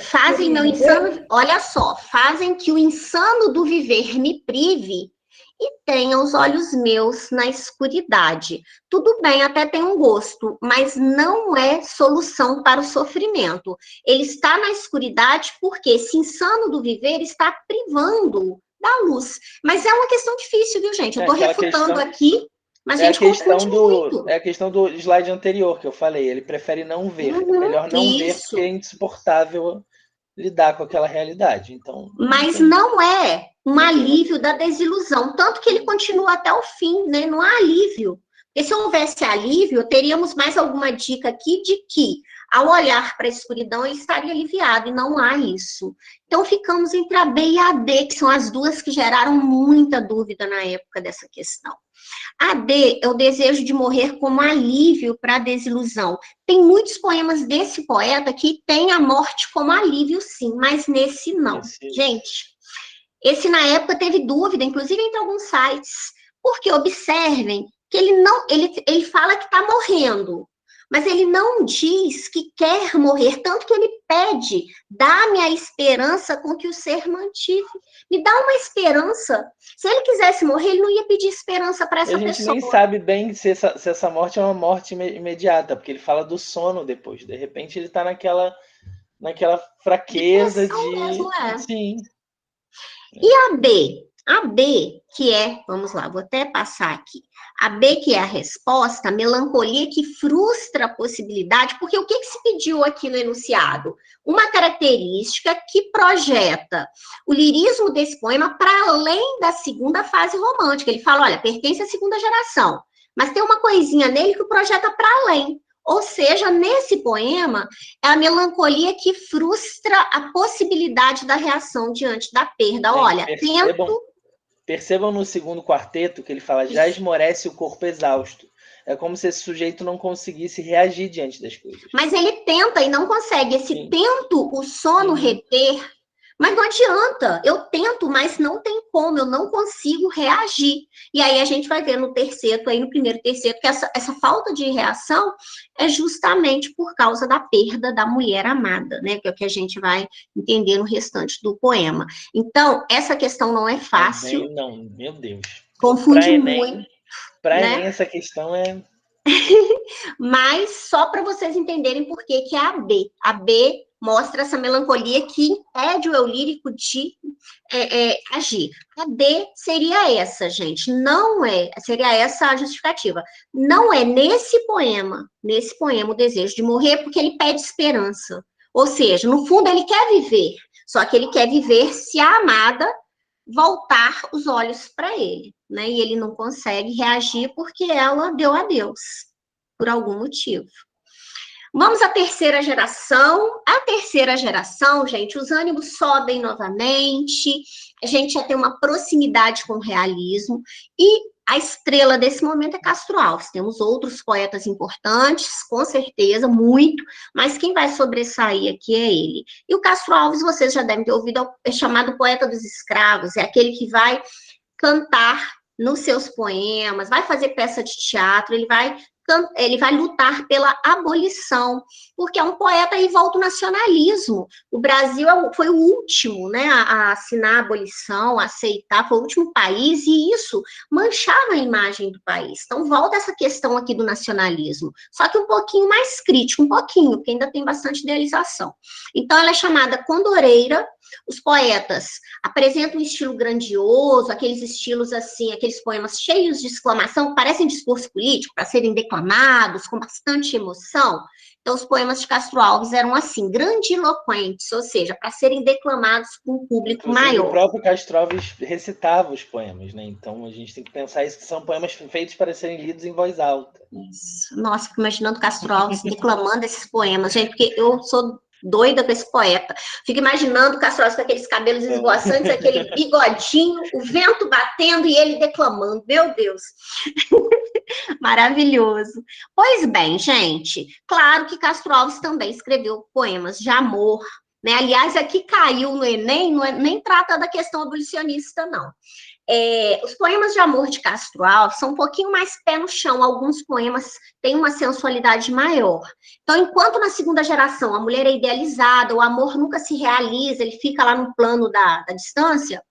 fazem meu insano, olha só, fazem que o insano do viver me prive e tenha os olhos meus na escuridade. Tudo bem, até tem um gosto, mas não é solução para o sofrimento. Ele está na escuridade porque esse insano do viver está privando da luz. Mas é uma questão difícil, viu, gente? Eu estou refutando aqui, mas a gente confunde muito. É a questão do slide anterior que eu falei. Ele prefere não ver. É melhor não ver porque é insuportável lidar com aquela realidade. Então, mas não é um alívio da desilusão. Tanto que ele continua até o fim, né? Não há alívio. Porque se houvesse alívio, teríamos mais alguma dica aqui de que, ao olhar para a escuridão, ele estaria aliviado, e não há isso. Então, ficamos entre a B e a D, que são as duas que geraram muita dúvida na época dessa questão. A D é o desejo de morrer como alívio para a desilusão. Tem muitos poemas desse poeta que tem a morte como alívio, sim, mas nesse não. Gente, esse na época teve dúvida, inclusive entre alguns sites, porque observem que ele fala que está morrendo, mas ele não diz que quer morrer, tanto que ele pede, dá-me a esperança com que o ser mantive. Me dá uma esperança. Se ele quisesse morrer, ele não ia pedir esperança para essa pessoa. A gente nem sabe bem se essa morte é uma morte imediata, porque ele fala do sono depois. De repente ele está naquela fraqueza de... Mesmo, Sim. E a B? A B, que é, vamos lá, vou até passar aqui. A B, que é a resposta, a melancolia que frustra a possibilidade, porque o que se pediu aqui no enunciado? Uma característica que projeta o lirismo desse poema para além da segunda fase romântica. Ele fala, olha, pertence à segunda geração, mas tem uma coisinha nele que o projeta para além. Ou seja, nesse poema, é a melancolia que frustra a possibilidade da reação diante da perda. Olha, Percebam no segundo quarteto que ele fala, já esmorece o corpo exausto. É como se esse sujeito não conseguisse reagir diante das coisas. Mas ele tenta e não consegue. Esse tento, o sono reter, Mas não adianta, eu tento, mas não tem como, eu não consigo reagir. E aí a gente vai ver no terceto, aí no primeiro terceto, que essa falta de reação é justamente por causa da perda da mulher amada, né? Que é o que a gente vai entender no restante do poema. Então, essa questão não é fácil. Não, meu Deus. Confunde muito. Para né? Enem, essa questão é... Mas só para vocês entenderem por que é a B. A B mostra essa melancolia que impede o eu lírico de agir. A D seria essa, gente. Não é, seria essa a justificativa. Não é nesse poema, o desejo de morrer, porque ele pede esperança. Ou seja, no fundo ele quer viver, só que ele quer viver se a amada voltar os olhos para ele, né? E ele não consegue reagir porque ela deu adeus, por algum motivo. Vamos à terceira geração. A terceira geração, gente, os ânimos sobem novamente, a gente já tem uma proximidade com o realismo, e a estrela desse momento é Castro Alves. Temos outros poetas importantes, com certeza, muito, mas quem vai sobressair aqui é ele. E o Castro Alves, vocês já devem ter ouvido, é chamado poeta dos escravos, é aquele que vai cantar nos seus poemas, vai fazer peça de teatro, ele vai lutar pela abolição, porque é um poeta e volta ao nacionalismo. O Brasil foi o último, né, a assinar a abolição, a aceitar, foi o último país, e isso manchava a imagem do país. Então, volta essa questão aqui do nacionalismo, só que um pouquinho mais crítico, um pouquinho, porque ainda tem bastante idealização. Então, ela é chamada Condoreira. Os poetas apresentam um estilo grandioso, aqueles estilos assim, aqueles poemas cheios de exclamação, que parecem discurso político, para serem declamados, com bastante emoção. Então, os poemas de Castro Alves eram assim, grandiloquentes, ou seja, para serem declamados com um público maior. O próprio Castro Alves recitava os poemas, né? Então, a gente tem que pensar isso, que são poemas feitos para serem lidos em voz alta. Isso. Nossa, fico imaginando Castro Alves declamando esses poemas, gente, porque eu sou doida com esse poeta. Fico imaginando o Castro Alves com aqueles cabelos esvoaçantes, aquele bigodinho, o vento batendo e ele declamando. Meu Deus! Maravilhoso. Pois bem, gente, claro que Castro Alves também escreveu poemas de amor, né? Aliás, aqui caiu no Enem, nem trata da questão abolicionista, não. Os poemas de amor de Castro Alves são um pouquinho mais pé no chão, alguns poemas têm uma sensualidade maior. Então, enquanto na segunda geração a mulher é idealizada, o amor nunca se realiza, ele fica lá no plano da distância,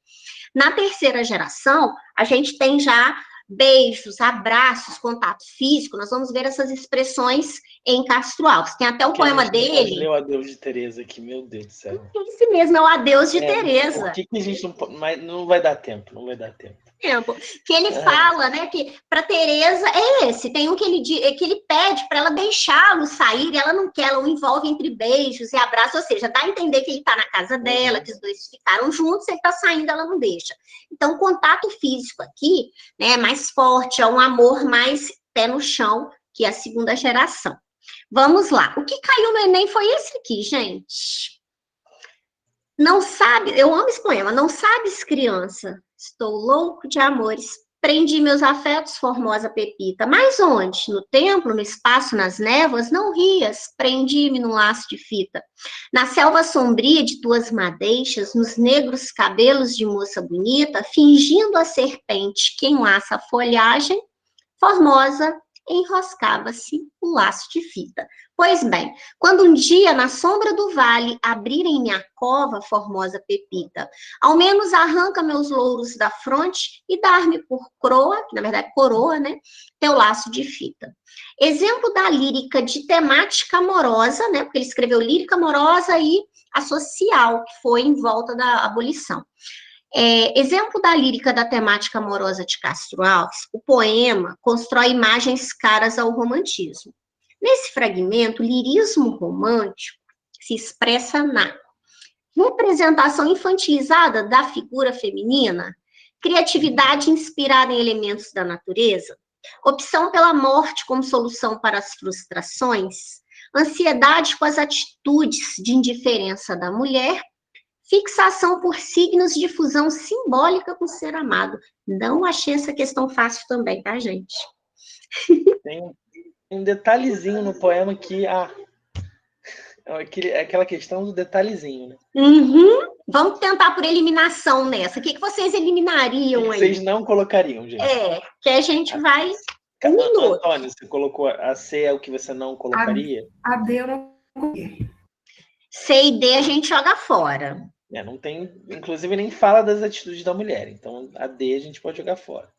na terceira geração a gente tem já beijos, abraços, contato físico, nós vamos ver essas expressões em Castro Alves. Tem até um poema dele... Leu Adeus de Teresa aqui, meu Deus do céu. Esse mesmo, é o Adeus de Teresa. Por que a gente não... Mas não vai dar tempo, não vai dar tempo. Que ele fala, né, que para Teresa é esse, tem um que ele pede para ela deixá-lo sair, e ela não quer, ela o envolve entre beijos e abraços, ou seja, dá a entender que ele está na casa dela, que os dois ficaram juntos, ele está saindo, ela não deixa. Então, o contato físico aqui, né, é mais forte, é um amor mais pé no chão que a segunda geração. Vamos lá, o que caiu no Enem foi esse aqui, gente. Não sabe, eu amo esse poema, não sabes, criança, estou louco de amores, prendi meus afetos, formosa Pepita, mas onde? No templo, no espaço, nas névoas, não rias, prendi-me num laço de fita. Na selva sombria de tuas madeixas, nos negros cabelos de moça bonita, fingindo a serpente que enlaça a folhagem, formosa, enroscava-se o laço de fita. Pois bem, quando um dia na sombra do vale abrirem minha cova, formosa Pepita, ao menos arranca meus louros da fronte e dar-me por croa, que na verdade coroa, né, teu laço de fita. Exemplo da lírica de temática amorosa, né, porque ele escreveu lírica amorosa e a social, que foi em volta da abolição. Exemplo da lírica da temática amorosa de Castro Alves, o poema constrói imagens caras ao romantismo. Nesse fragmento, o lirismo romântico se expressa na representação infantilizada da figura feminina, criatividade inspirada em elementos da natureza, opção pela morte como solução para as frustrações, ansiedade com as atitudes de indiferença da mulher, fixação por signos de fusão simbólica com o ser amado. Não achei essa questão fácil também, tá, gente? Tem um detalhezinho no poema que É aquela questão do detalhezinho, né? Uhum. Vamos tentar por eliminação nessa. O que vocês eliminariam aí? Vocês não colocariam, gente? Que a gente vai... Um minuto. Antônio, você colocou a C, é o que você não colocaria? A D eu não coloquei. C e D a gente joga fora. Não tem, inclusive, nem fala das atitudes da mulher. Então, a D a gente pode jogar fora.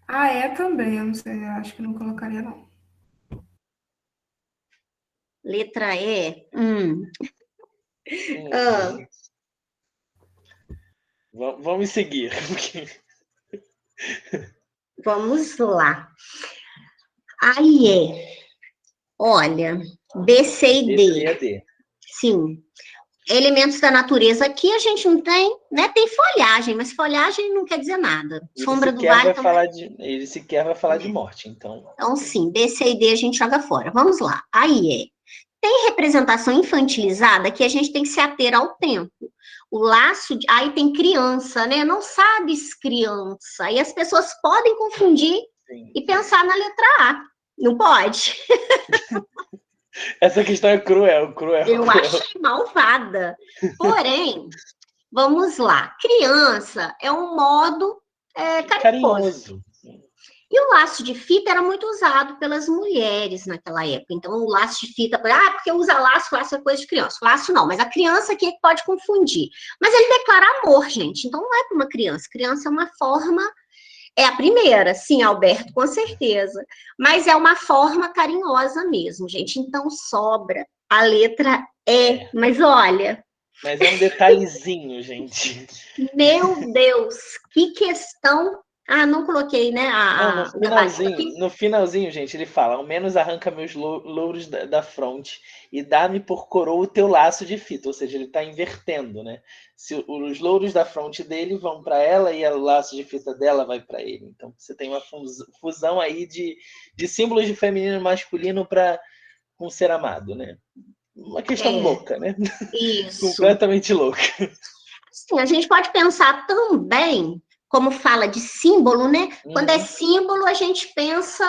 A E também, eu não sei, eu acho que não colocaria, não. Letra E. Vamos seguir. Vamos lá. Aí olha, B, C e D. Sim. Elementos da natureza aqui a gente não tem, né? Tem folhagem, mas folhagem não quer dizer nada. Sombra do vale também. Ele sequer vai falar de morte, então. Então, sim, B, C e D a gente joga fora. Vamos lá. Aí tem representação infantilizada que a gente tem que se ater ao tempo. O laço, aí tem criança, né? Não sabes criança. Aí as pessoas podem confundir e pensar na letra A. Não pode? Essa questão é cruel. Eu achei malvada. Porém, vamos lá. Criança é um modo carinhoso. E o laço de fita era muito usado pelas mulheres naquela época. Então, o laço de fita, porque usa laço é coisa de criança. Laço não, mas a criança aqui pode confundir. Mas ele declara amor, gente. Então, não é para uma criança. Criança é uma forma... É a primeira, sim, Alberto, com certeza. Mas é uma forma carinhosa mesmo, gente. Então, sobra a letra E. Mas olha... Mas é um detalhezinho, gente. Meu Deus, que questão... não coloquei, né? No finalzinho, gente, ele fala: ao menos arranca meus louros da fronte e dá-me por coroa o teu laço de fita. Ou seja, ele está invertendo, né? Se os louros da fronte dele vão para ela e o laço de fita dela vai para ele. Então, você tem uma fusão aí de símbolos de feminino e masculino para um ser amado, né? Uma questão louca, né? Isso. Completamente louca. Sim, a gente pode pensar também... Como fala de símbolo, né? Quando é símbolo, a gente pensa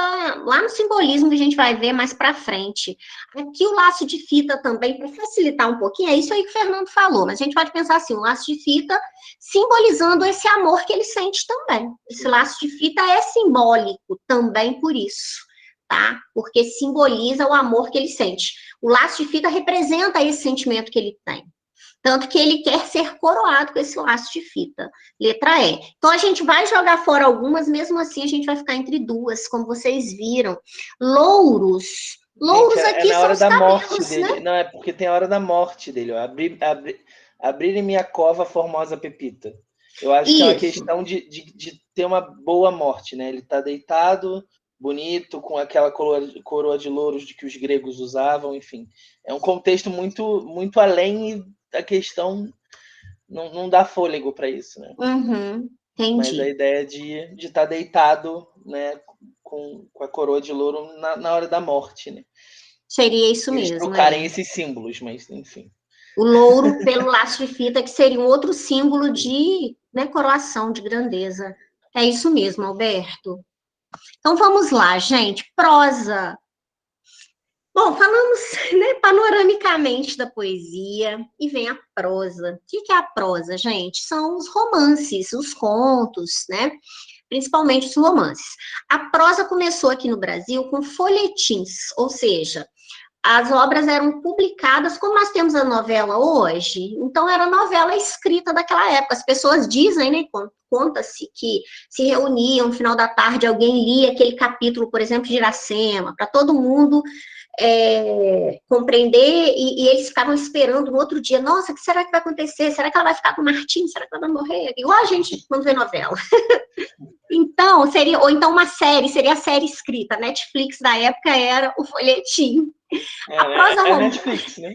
lá no simbolismo que a gente vai ver mais para frente. Aqui o laço de fita também, para facilitar um pouquinho, é isso aí que o Fernando falou, mas a gente pode pensar assim, o laço de fita simbolizando esse amor que ele sente também. Esse laço de fita é simbólico também por isso, tá? Porque simboliza o amor que ele sente. O laço de fita representa esse sentimento que ele tem. Tanto que ele quer ser coroado com esse laço de fita. Letra E. Então, a gente vai jogar fora algumas, mesmo assim, a gente vai ficar entre duas, como vocês viram. Louros. Louros gente, aqui na hora são da os morte cabelos, dele. né? Não, é porque tem a hora da morte dele. Abrir em minha cova, formosa Pepita. Eu acho que é uma questão de ter uma boa morte, né? Ele está deitado, bonito, com aquela coroa de louros de que os gregos usavam, enfim. É um contexto muito, muito além e a questão não dá fôlego para isso, né? Entendi. Mas a ideia de estar deitado, né, com a coroa de louro na hora da morte, né? Seria isso eles mesmo. Trocarem esses símbolos, mas enfim. O louro pelo laço de fita, que seria um outro símbolo de coroação, de grandeza. É isso mesmo, Alberto. Então, vamos lá, gente. Prosa. Bom, falamos panoramicamente da poesia e vem a prosa. O que é a prosa, gente? São os romances, os contos, né? Principalmente os romances. A prosa começou aqui no Brasil com folhetins, ou seja, as obras eram publicadas, como nós temos a novela hoje, então era novela escrita daquela época. As pessoas dizem, né, conta-se que se reuniam no final da tarde, alguém lia aquele capítulo, por exemplo, de Iracema, para todo mundo compreender, e eles ficavam esperando no outro dia, nossa, o que será que vai acontecer? Será que ela vai ficar com o Martim? Será que ela vai morrer? Igual a gente quando vê novela. Então, ou então uma série, seria a série escrita. A Netflix da época era o folhetim. A prosa romântica. Netflix, né?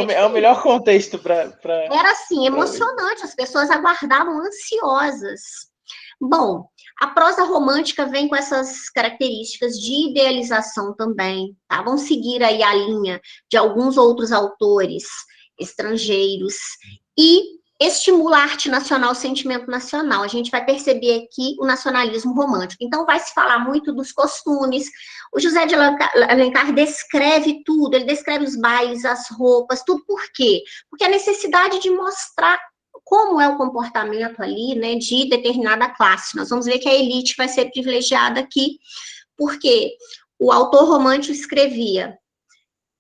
É o melhor contexto para. Era assim, emocionante, as pessoas aguardavam ansiosas. Bom, a prosa romântica vem com essas características de idealização também, tá? Vão seguir aí a linha de alguns outros autores estrangeiros e estimula a arte nacional, o sentimento nacional. A gente vai perceber aqui o nacionalismo romântico. Então, vai se falar muito dos costumes. O José de Alencar descreve tudo, ele descreve os bailes, as roupas, tudo. Por quê? Porque a necessidade de mostrar como é o comportamento ali, né, de determinada classe. Nós vamos ver que a elite vai ser privilegiada aqui, porque o autor romântico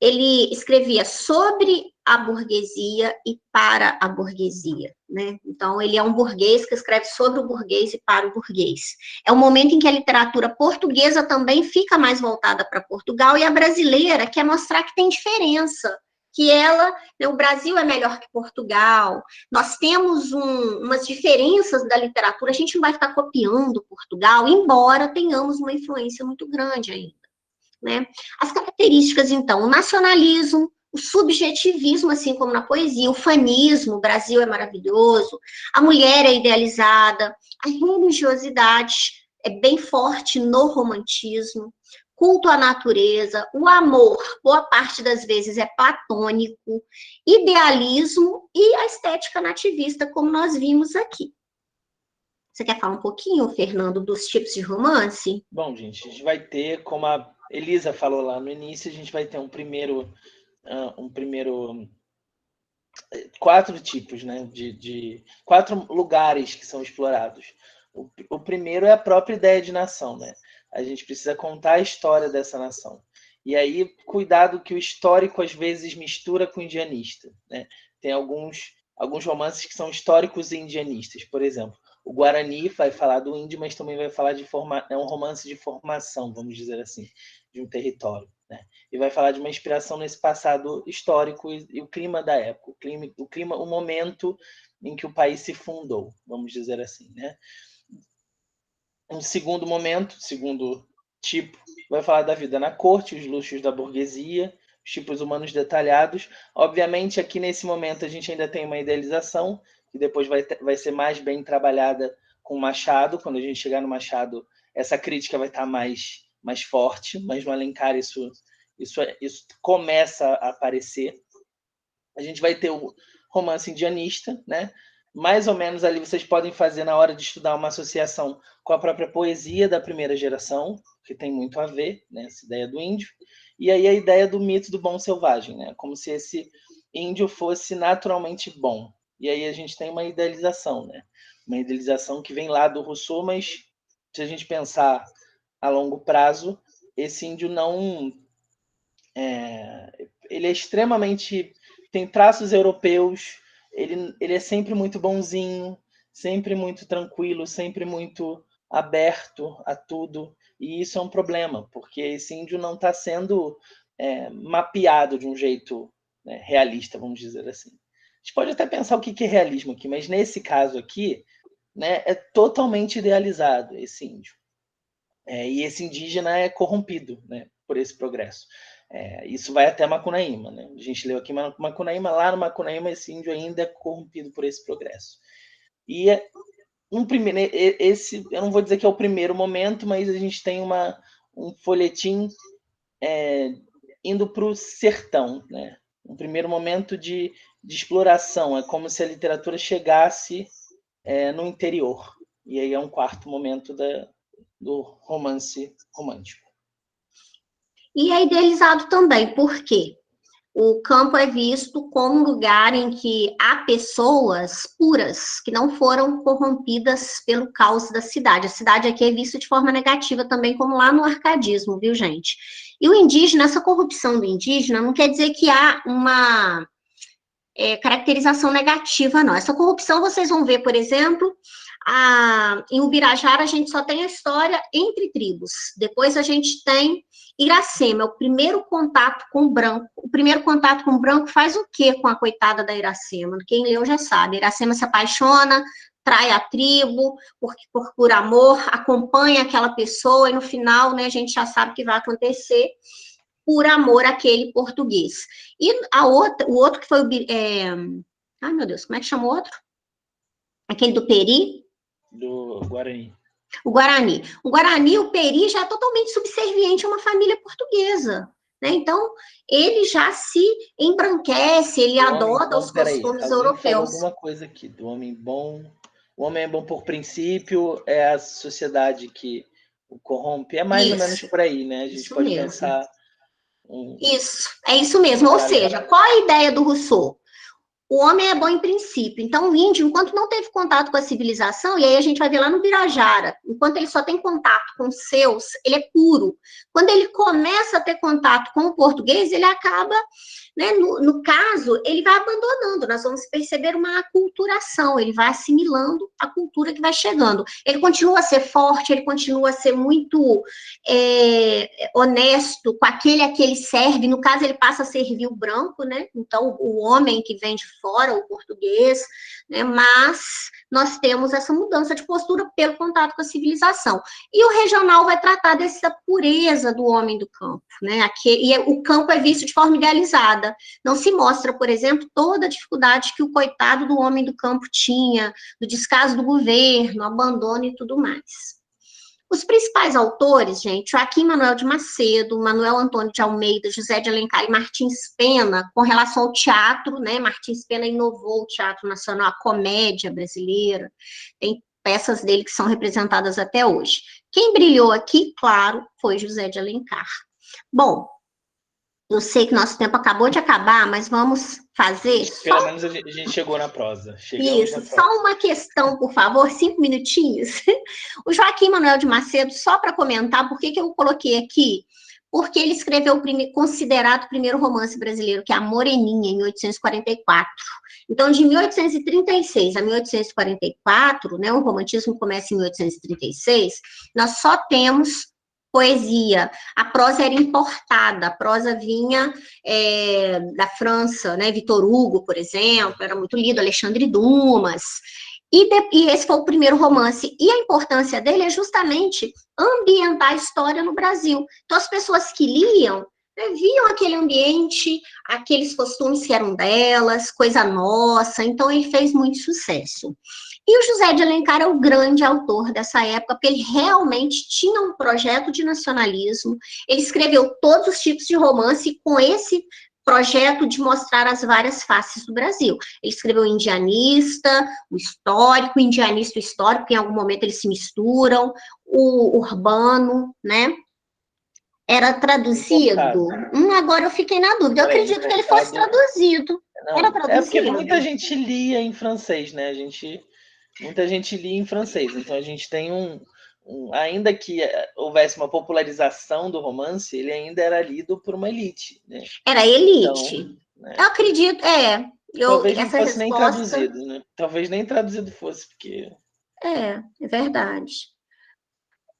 ele escrevia sobre a burguesia e para a burguesia, né? Então, ele é um burguês que escreve sobre o burguês e para o burguês. É um momento em que a literatura portuguesa também fica mais voltada para Portugal, e a brasileira quer mostrar que tem diferença, que o Brasil é melhor que Portugal, nós temos umas diferenças da literatura, a gente não vai ficar copiando Portugal, embora tenhamos uma influência muito grande ainda. Né? As características, então, o nacionalismo, o subjetivismo, assim como na poesia, o fanismo, o Brasil é maravilhoso, a mulher é idealizada, a religiosidade é bem forte no romantismo, culto à natureza, o amor, boa parte das vezes é platônico, idealismo e a estética nativista, como nós vimos aqui. Você quer falar um pouquinho, Fernando, dos tipos de romance? Bom, gente, a gente vai ter, como a Elisa falou lá no início, a gente vai ter um primeiro 4 tipos, né, de 4 lugares que são explorados. O primeiro é a própria ideia de nação, né? A gente precisa contar a história dessa nação. E aí, cuidado que o histórico às vezes mistura com o indianista, né? Tem alguns romances que são históricos e indianistas. Por exemplo, o Guarani vai falar do índio, mas também vai falar é um romance de formação, vamos dizer assim, de um território, né? E vai falar de uma inspiração nesse passado histórico e o clima da época, o momento em que o país se fundou, vamos dizer assim, né? Um segundo tipo, vai falar da vida na corte, os luxos da burguesia, os tipos humanos detalhados. Obviamente, aqui nesse momento a gente ainda tem uma idealização, que depois vai ser mais bem trabalhada com Machado. Quando a gente chegar no Machado, essa crítica vai estar mais forte, mas no Alencar isso começa a aparecer. A gente vai ter o romance indianista, né? Mais ou menos ali vocês podem fazer na hora de estudar uma associação com a própria poesia da primeira geração, que tem muito a ver, né, essa ideia do índio, e aí a ideia do mito do bom selvagem, né, como se esse índio fosse naturalmente bom. E aí a gente tem uma idealização, né, uma idealização que vem lá do Rousseau, mas se a gente pensar a longo prazo, esse índio não... ele é extremamente... tem traços europeus, ele é sempre muito bonzinho, sempre muito tranquilo, sempre muito aberto a tudo, e isso é um problema, porque esse índio não está sendo mapeado de um jeito, né, realista, vamos dizer assim. A gente pode até pensar o que é realismo aqui, mas nesse caso aqui, né, é totalmente idealizado esse índio. E esse indígena é corrompido, né, por esse progresso. Isso vai até Macunaíma, né? A gente leu aqui Macunaíma, lá no Macunaíma esse índio ainda é corrompido por esse progresso. E esse, eu não vou dizer que é o primeiro momento, mas a gente tem um folhetim indo para o sertão, né? Um primeiro momento de exploração, é como se a literatura chegasse no interior. E aí é um quarto momento do romance romântico. E é idealizado também, por quê? O campo é visto como um lugar em que há pessoas puras, que não foram corrompidas pelo caos da cidade. A cidade aqui é vista de forma negativa também, como lá no arcadismo, viu, gente? E o indígena, essa corrupção do indígena, não quer dizer que há uma caracterização negativa, não. Essa corrupção, vocês vão ver, por exemplo, em Ubirajara, a gente só tem a história entre tribos. Depois a gente tem Iracema, o primeiro contato com o branco. O primeiro contato com o branco faz o quê com a coitada da Iracema? Quem leu já sabe. Iracema se apaixona, trai a tribo por amor, acompanha aquela pessoa e no final, né, a gente já sabe o que vai acontecer por amor àquele português. E o outro que foi ai, meu Deus, como é que chama o outro? Aquele do Peri? Do Guarani. O Guarani. O Guarani, o Peri, já é totalmente subserviente a uma família portuguesa. Né? Então, ele já se embranquece, ele adota os costumes europeus. Alguma coisa aqui do homem bom. O homem é bom por princípio, é a sociedade que o corrompe. É mais Isso. ou menos por aí, né? A gente Isso pode mesmo. pensar... Isso, é isso mesmo. Ou seja, qual a ideia do Rousseau? O homem é bom em princípio. Então, o índio, enquanto não teve contato com a civilização, e aí a gente vai ver lá no Birajara, enquanto ele só tem contato com os seus, ele é puro. Quando ele começa a ter contato com o português, ele acaba, né, no caso, ele vai abandonando. Nós vamos perceber uma aculturação, ele vai assimilando a cultura que vai chegando. Ele continua a ser forte, ele continua a ser muito honesto com aquele a que ele serve. No caso, ele passa a servir o branco, né? Então, o homem que vem de fora, o português, né? Mas nós temos essa mudança de postura pelo contato com a civilização. E o regional vai tratar dessa pureza do homem do campo, né? E o campo é visto de forma idealizada. Não se mostra, por exemplo, toda a dificuldade que o coitado do homem do campo tinha, do descaso do governo, abandono e tudo mais. Os principais autores, gente, Joaquim Manuel de Macedo, Manuel Antônio de Almeida, José de Alencar e Martins Pena, com relação ao teatro, né? Martins Pena inovou o teatro nacional, a comédia brasileira, tem peças dele que são representadas até hoje. Quem brilhou aqui, claro, foi José de Alencar. Bom, eu sei que nosso tempo acabou de acabar, mas vamos fazer... Pelo menos a gente chegou na prosa. Isso, só uma questão, por favor, 5 minutinhos. O Joaquim Manuel de Macedo, só para comentar, por que eu coloquei aqui? Porque ele escreveu o considerado primeiro romance brasileiro, que é A Moreninha, em 1844. Então, de 1836 a 1844, né, o romantismo começa em 1836, nós só temos poesia. A prosa era importada, a prosa vinha da França, né? Victor Hugo, por exemplo, era muito lido, Alexandre Dumas. E esse foi o primeiro romance. E a importância dele é justamente ambientar a história no Brasil. Então, as pessoas que liam, né, viam aquele ambiente, aqueles costumes que eram delas, coisa nossa. Então, ele fez muito sucesso. E o José de Alencar é o grande autor dessa época, porque ele realmente tinha um projeto de nacionalismo, ele escreveu todos os tipos de romance com esse projeto de mostrar as várias faces do Brasil. Ele escreveu o indianista, o histórico, o indianista e o histórico, que em algum momento eles se misturam, o urbano, né? Era traduzido? Agora eu fiquei na dúvida. Eu acredito que ele fosse traduzido. Não, era traduzido. É porque muita gente lia em francês, né? Muita gente lia em francês. Então a gente tem ainda que houvesse uma popularização do romance, ele ainda era lido por uma elite, né? Era elite. Então, né? Eu acredito, talvez não fosse nem traduzido, né? Talvez nem traduzido fosse, porque... É verdade.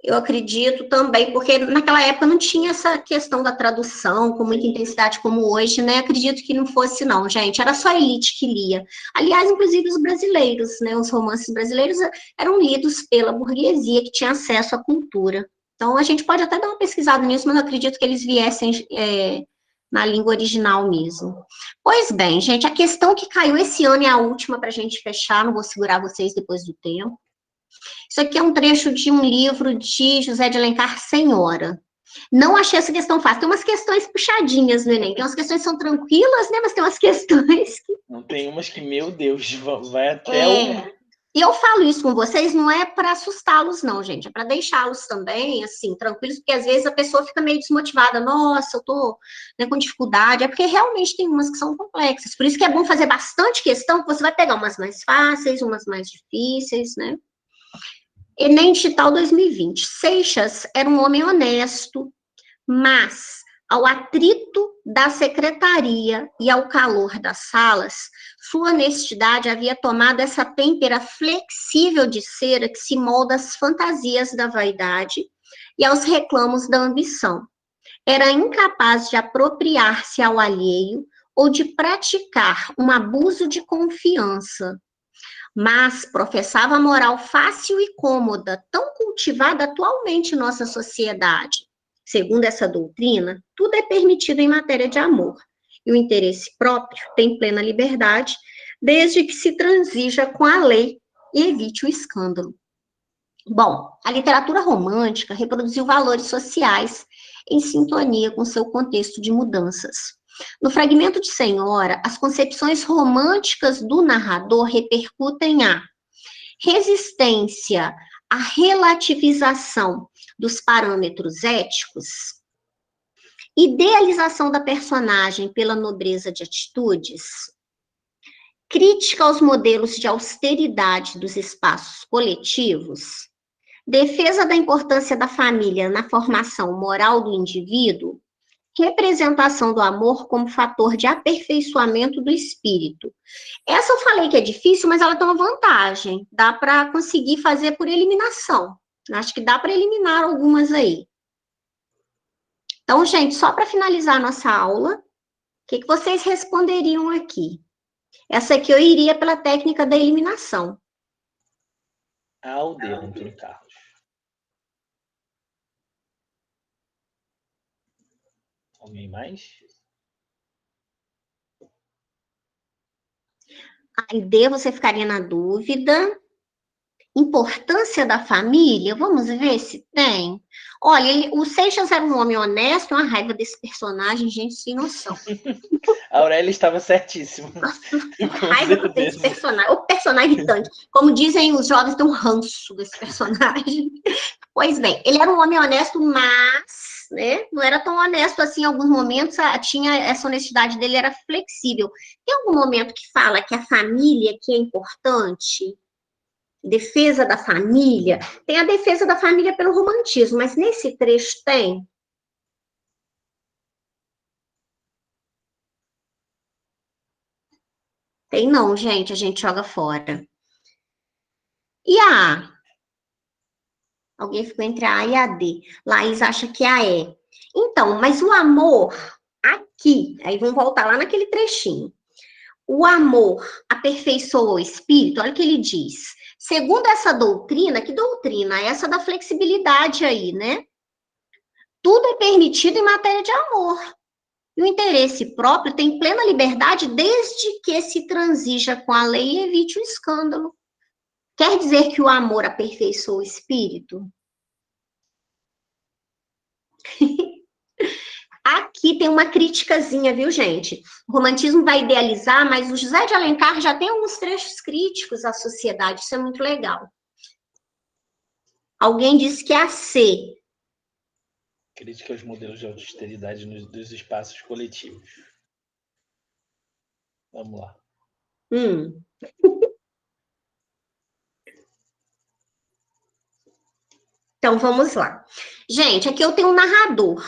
Eu acredito também, porque naquela época não tinha essa questão da tradução com muita intensidade como hoje, né? Acredito que não fosse, não, gente. Era só a elite que lia. Aliás, inclusive os brasileiros, né? Os romances brasileiros eram lidos pela burguesia que tinha acesso à cultura. Então, a gente pode até dar uma pesquisada nisso, mas eu acredito que eles viessem na língua original mesmo. Pois bem, gente, a questão que caiu esse ano é a última para a gente fechar, não vou segurar vocês depois do tempo. Isso aqui é um trecho de um livro de José de Alencar, Senhora. Não achei essa questão fácil. Tem umas questões puxadinhas no Enem. Tem umas questões que são tranquilas, né? Mas tem umas questões que... Não, tem umas que, meu Deus, vai até E eu falo isso com vocês, não é para assustá-los, não, gente. É para deixá-los também, assim, tranquilos, porque às vezes a pessoa fica meio desmotivada. Nossa, eu tô, né, com dificuldade. É porque realmente tem umas que são complexas. Por isso que é bom fazer bastante questão, que você vai pegar umas mais fáceis, umas mais difíceis, né? Enem Digital 2020. Seixas era um homem honesto, mas ao atrito da secretaria e ao calor das salas, sua honestidade havia tomado essa têmpera flexível de cera que se molda às fantasias da vaidade e aos reclamos da ambição. Era incapaz de apropriar-se ao alheio ou de praticar um abuso de confiança, mas professava a moral fácil e cômoda, tão cultivada atualmente em nossa sociedade. Segundo essa doutrina, tudo é permitido em matéria de amor, e o interesse próprio tem plena liberdade, desde que se transija com a lei e evite o escândalo. Bom, a literatura romântica reproduziu valores sociais em sintonia com seu contexto de mudanças. No fragmento de Senhora, as concepções românticas do narrador repercutem a resistência a relativização dos parâmetros éticos, idealização da personagem pela nobreza de atitudes, crítica aos modelos de austeridade dos espaços coletivos, defesa da importância da família na formação moral do indivíduo, representação do amor como fator de aperfeiçoamento do espírito. Essa eu falei que é difícil, mas ela tem uma vantagem. Dá para conseguir fazer por eliminação. Acho que dá para eliminar algumas aí. Então, gente, só para finalizar a nossa aula, o que vocês responderiam aqui? Essa aqui eu iria pela técnica da eliminação. O D, Antônio Carlos. Alguém mais? A D você ficaria na dúvida. Importância da família, vamos ver se tem. Olha, o Seixas era um homem honesto, uma raiva desse personagem, gente, sem noção. A Aurélia estava certíssima. Raiva desse personagem, o personagem irritante. Como dizem os jovens, tem um ranço desse personagem. Pois bem, ele era um homem honesto, mas, né, não era tão honesto assim em alguns momentos, tinha essa honestidade dele, era flexível. Tem algum momento que fala que a família que é importante? Defesa da família, tem a defesa da família pelo romantismo, mas nesse trecho tem? Tem não, gente, a gente joga fora. E a A? Alguém ficou entre a A e a D. Laís acha que é a E. Então, mas o amor, aqui, aí vamos voltar lá naquele trechinho. O amor aperfeiçoa o espírito, olha o que ele diz. Segundo essa doutrina, que doutrina? Essa da flexibilidade aí, né? Tudo é permitido em matéria de amor. E o interesse próprio tem plena liberdade desde que se transija com a lei e evite o escândalo. Quer dizer que o amor aperfeiçoa o espírito? Aqui tem uma criticazinha, viu, gente? O romantismo vai idealizar, mas o José de Alencar já tem alguns trechos críticos à sociedade, isso é muito legal. Alguém disse que é a C. Crítica aos modelos de austeridade dos espaços coletivos. Vamos lá. Então, vamos lá. Gente, aqui eu tenho um narrador.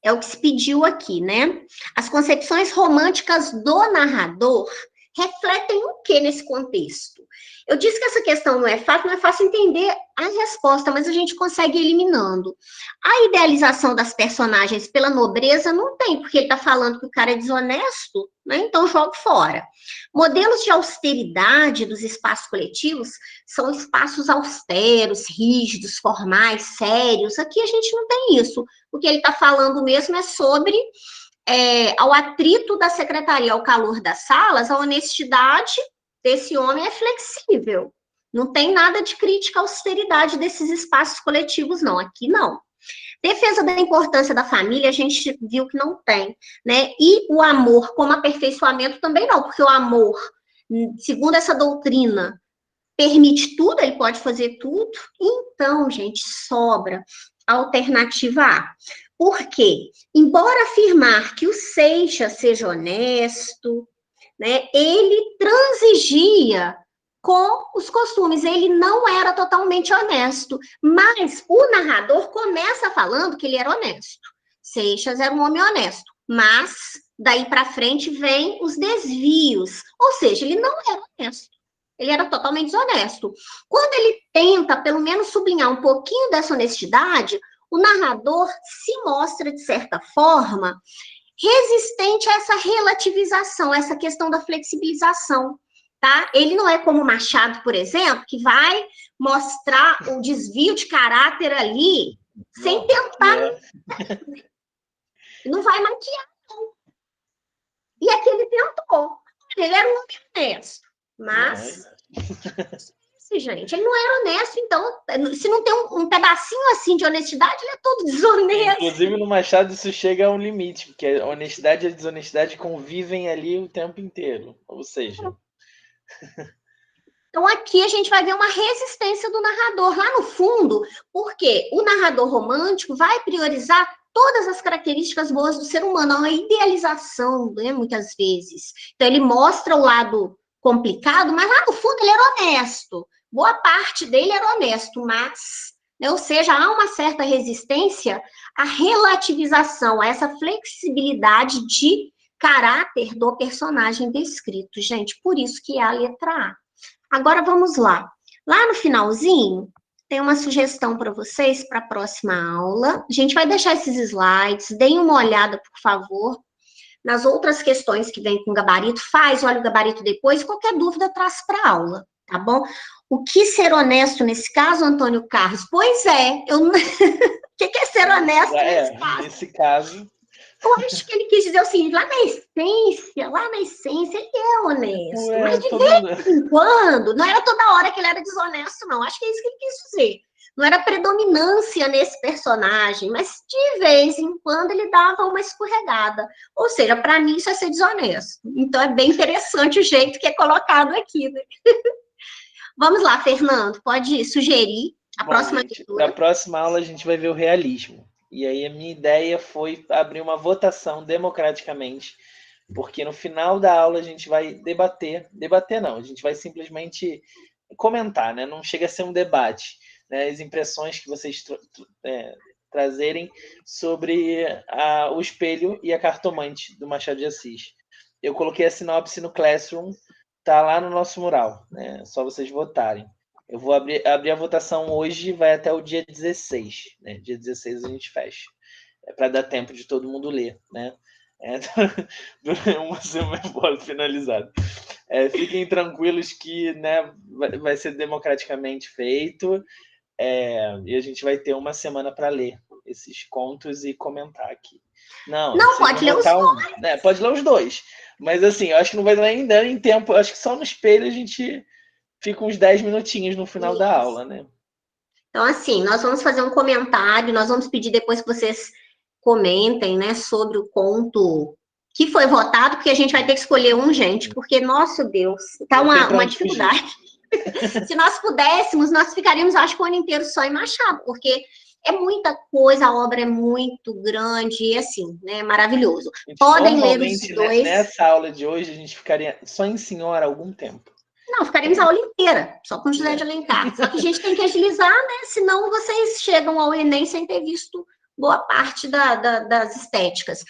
É o que se pediu aqui, né? As concepções românticas do narrador refletem o que nesse contexto? Eu disse que essa questão não é fácil entender a resposta, mas a gente consegue eliminando. A idealização das personagens pela nobreza não tem, porque ele está falando que o cara é desonesto, né? Então jogo fora. Modelos de austeridade dos espaços coletivos são espaços austeros, rígidos, formais, sérios. Aqui a gente não tem isso. O que ele está falando mesmo é sobre ao atrito da secretaria, ao calor das salas, a honestidade desse homem é flexível. Não tem nada de crítica à austeridade desses espaços coletivos, não. Aqui, não. Defesa da importância da família, a gente viu que não tem, né? E o amor como aperfeiçoamento também não, porque o amor, segundo essa doutrina, permite tudo, ele pode fazer tudo. Então, gente, sobra a alternativa A. Por quê? Embora afirmar que o Seixas seja honesto, né, ele transigia com os costumes, ele não era totalmente honesto, mas o narrador começa falando que ele era honesto. Seixas era um homem honesto, mas daí para frente vem os desvios, ou seja, ele não era honesto. Ele era totalmente desonesto. Quando ele tenta, pelo menos, sublinhar um pouquinho dessa honestidade, o narrador se mostra, de certa forma, resistente a essa relativização, essa questão da flexibilização, tá? Ele não é como o Machado, por exemplo, que vai mostrar o desvio de caráter ali, sem tentar. Não vai maquiar, não. E aqui ele tentou. Ele era um homem honesto. Mas, gente, ele não era honesto, então, se não tem um pedacinho assim de honestidade, ele é todo desonesto. Inclusive, no Machado, isso chega a um limite, porque a honestidade e a desonestidade convivem ali o tempo inteiro. Ou seja... Então, aqui a gente vai ver uma resistência do narrador lá no fundo, porque o narrador romântico vai priorizar todas as características boas do ser humano, é uma idealização, né, muitas vezes. Então, ele mostra o lado complicado, mas lá no fundo ele era honesto. Boa parte dele era honesto, mas, né, ou seja, há uma certa resistência à relativização, a essa flexibilidade de caráter do personagem descrito, gente. Por isso que é a letra A. Agora vamos lá. Lá no finalzinho, tem uma sugestão para vocês para a próxima aula. A gente vai deixar esses slides, deem uma olhada, por favor, nas outras questões que vem com gabarito. Olha o gabarito depois, qualquer dúvida traz para a aula, tá bom? O que ser honesto nesse caso, Antônio Carlos? Pois é, o que é ser honesto nesse caso? Nesse caso... Eu acho que ele quis dizer o seguinte, lá na essência ele é honesto, mas de vez em quando, não era toda hora que ele era desonesto, não, acho que é isso que ele quis dizer. Não era predominância nesse personagem, mas de vez em quando ele dava uma escorregada. Ou seja, para mim isso é ser desonesto. Então é bem interessante o jeito que é colocado aqui, né? Vamos lá, Fernando, pode sugerir a próxima leitura. Na próxima aula a gente vai ver o realismo. E aí a minha ideia foi abrir uma votação democraticamente, porque no final da aula a gente vai debater não, a gente vai simplesmente comentar, né? Não chega a ser um debate, né? As impressões que vocês trazerem sobre o espelho e a cartomante do Machado de Assis. Eu coloquei a sinopse no Classroom, tá lá no nosso mural, né? É só vocês votarem. Eu vou abrir a votação hoje, vai até o dia 16, né? Dia 16 a gente fecha. É para dar tempo de todo mundo ler, né? Uma semana finalizado. Fiquem tranquilos que, né, vai ser democraticamente feito, e a gente vai ter uma semana para ler esses contos e comentar aqui. Não pode ler os dois. Né? Pode ler os dois. Mas assim, eu acho que não vai nem dar em tempo. Eu acho que só no espelho a gente fica uns 10 minutinhos no final da aula, né? Então, assim, nós vamos fazer um comentário, nós vamos pedir depois que vocês comentem, né, sobre o conto que foi votado, porque a gente vai ter que escolher um, gente, porque, nosso Deus, tá uma dificuldade. Se nós pudéssemos, nós ficaríamos, acho que o ano inteiro só em Machado, porque é muita coisa, a obra é muito grande, e assim, né, maravilhoso. Podem ler os dois. Nessa aula de hoje, a gente ficaria só em Senhora há algum tempo. Não, ficaríamos a aula inteira, só com José de Alencar. Só que a gente tem que agilizar, né? Senão vocês chegam ao Enem sem ter visto boa parte das estéticas.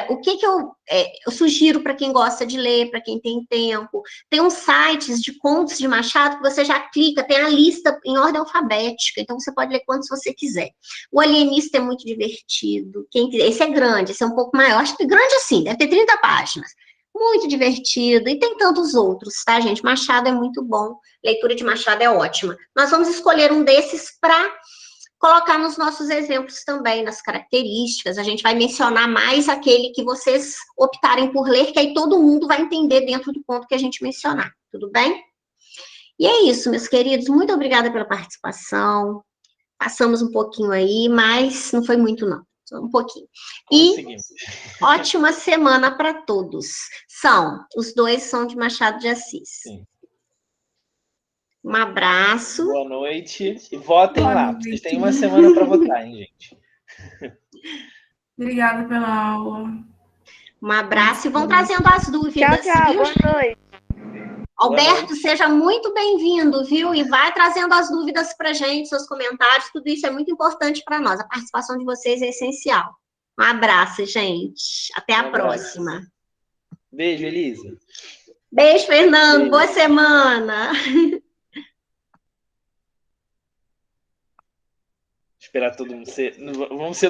O que eu sugiro para quem gosta de ler, para quem tem tempo? Tem uns sites de contos de Machado que você já clica, tem a lista em ordem alfabética, então você pode ler quantos você quiser. O Alienista é muito divertido. Esse é grande, esse é um pouco maior. Acho que grande assim, deve ter 30 páginas. Muito divertido, e tem tantos outros, tá, gente? Machado é muito bom, leitura de Machado é ótima. Nós vamos escolher um desses para colocar nos nossos exemplos também, nas características. A gente vai mencionar mais aquele que vocês optarem por ler, que aí todo mundo vai entender dentro do ponto que a gente mencionar, tudo bem? E é isso, meus queridos, muito obrigada pela participação. Passamos um pouquinho aí, mas não foi muito, não. Um pouquinho. E ótima semana para todos. Os dois são de Machado de Assis. Sim. Um abraço. Boa noite. E votem lá. Vocês têm uma semana para votar, hein, gente? Obrigada pela aula. Um abraço e vão trazendo as dúvidas. Tchau, boa noite. Alberto, seja muito bem-vindo, viu? E vai trazendo as dúvidas para a gente, seus comentários, tudo isso é muito importante para nós. A participação de vocês é essencial. Um abraço, gente. Até a próxima. Beijo, Elisa. Beijo, Fernando. Beijo. Boa semana. Esperar todo mundo ser... Vamos ser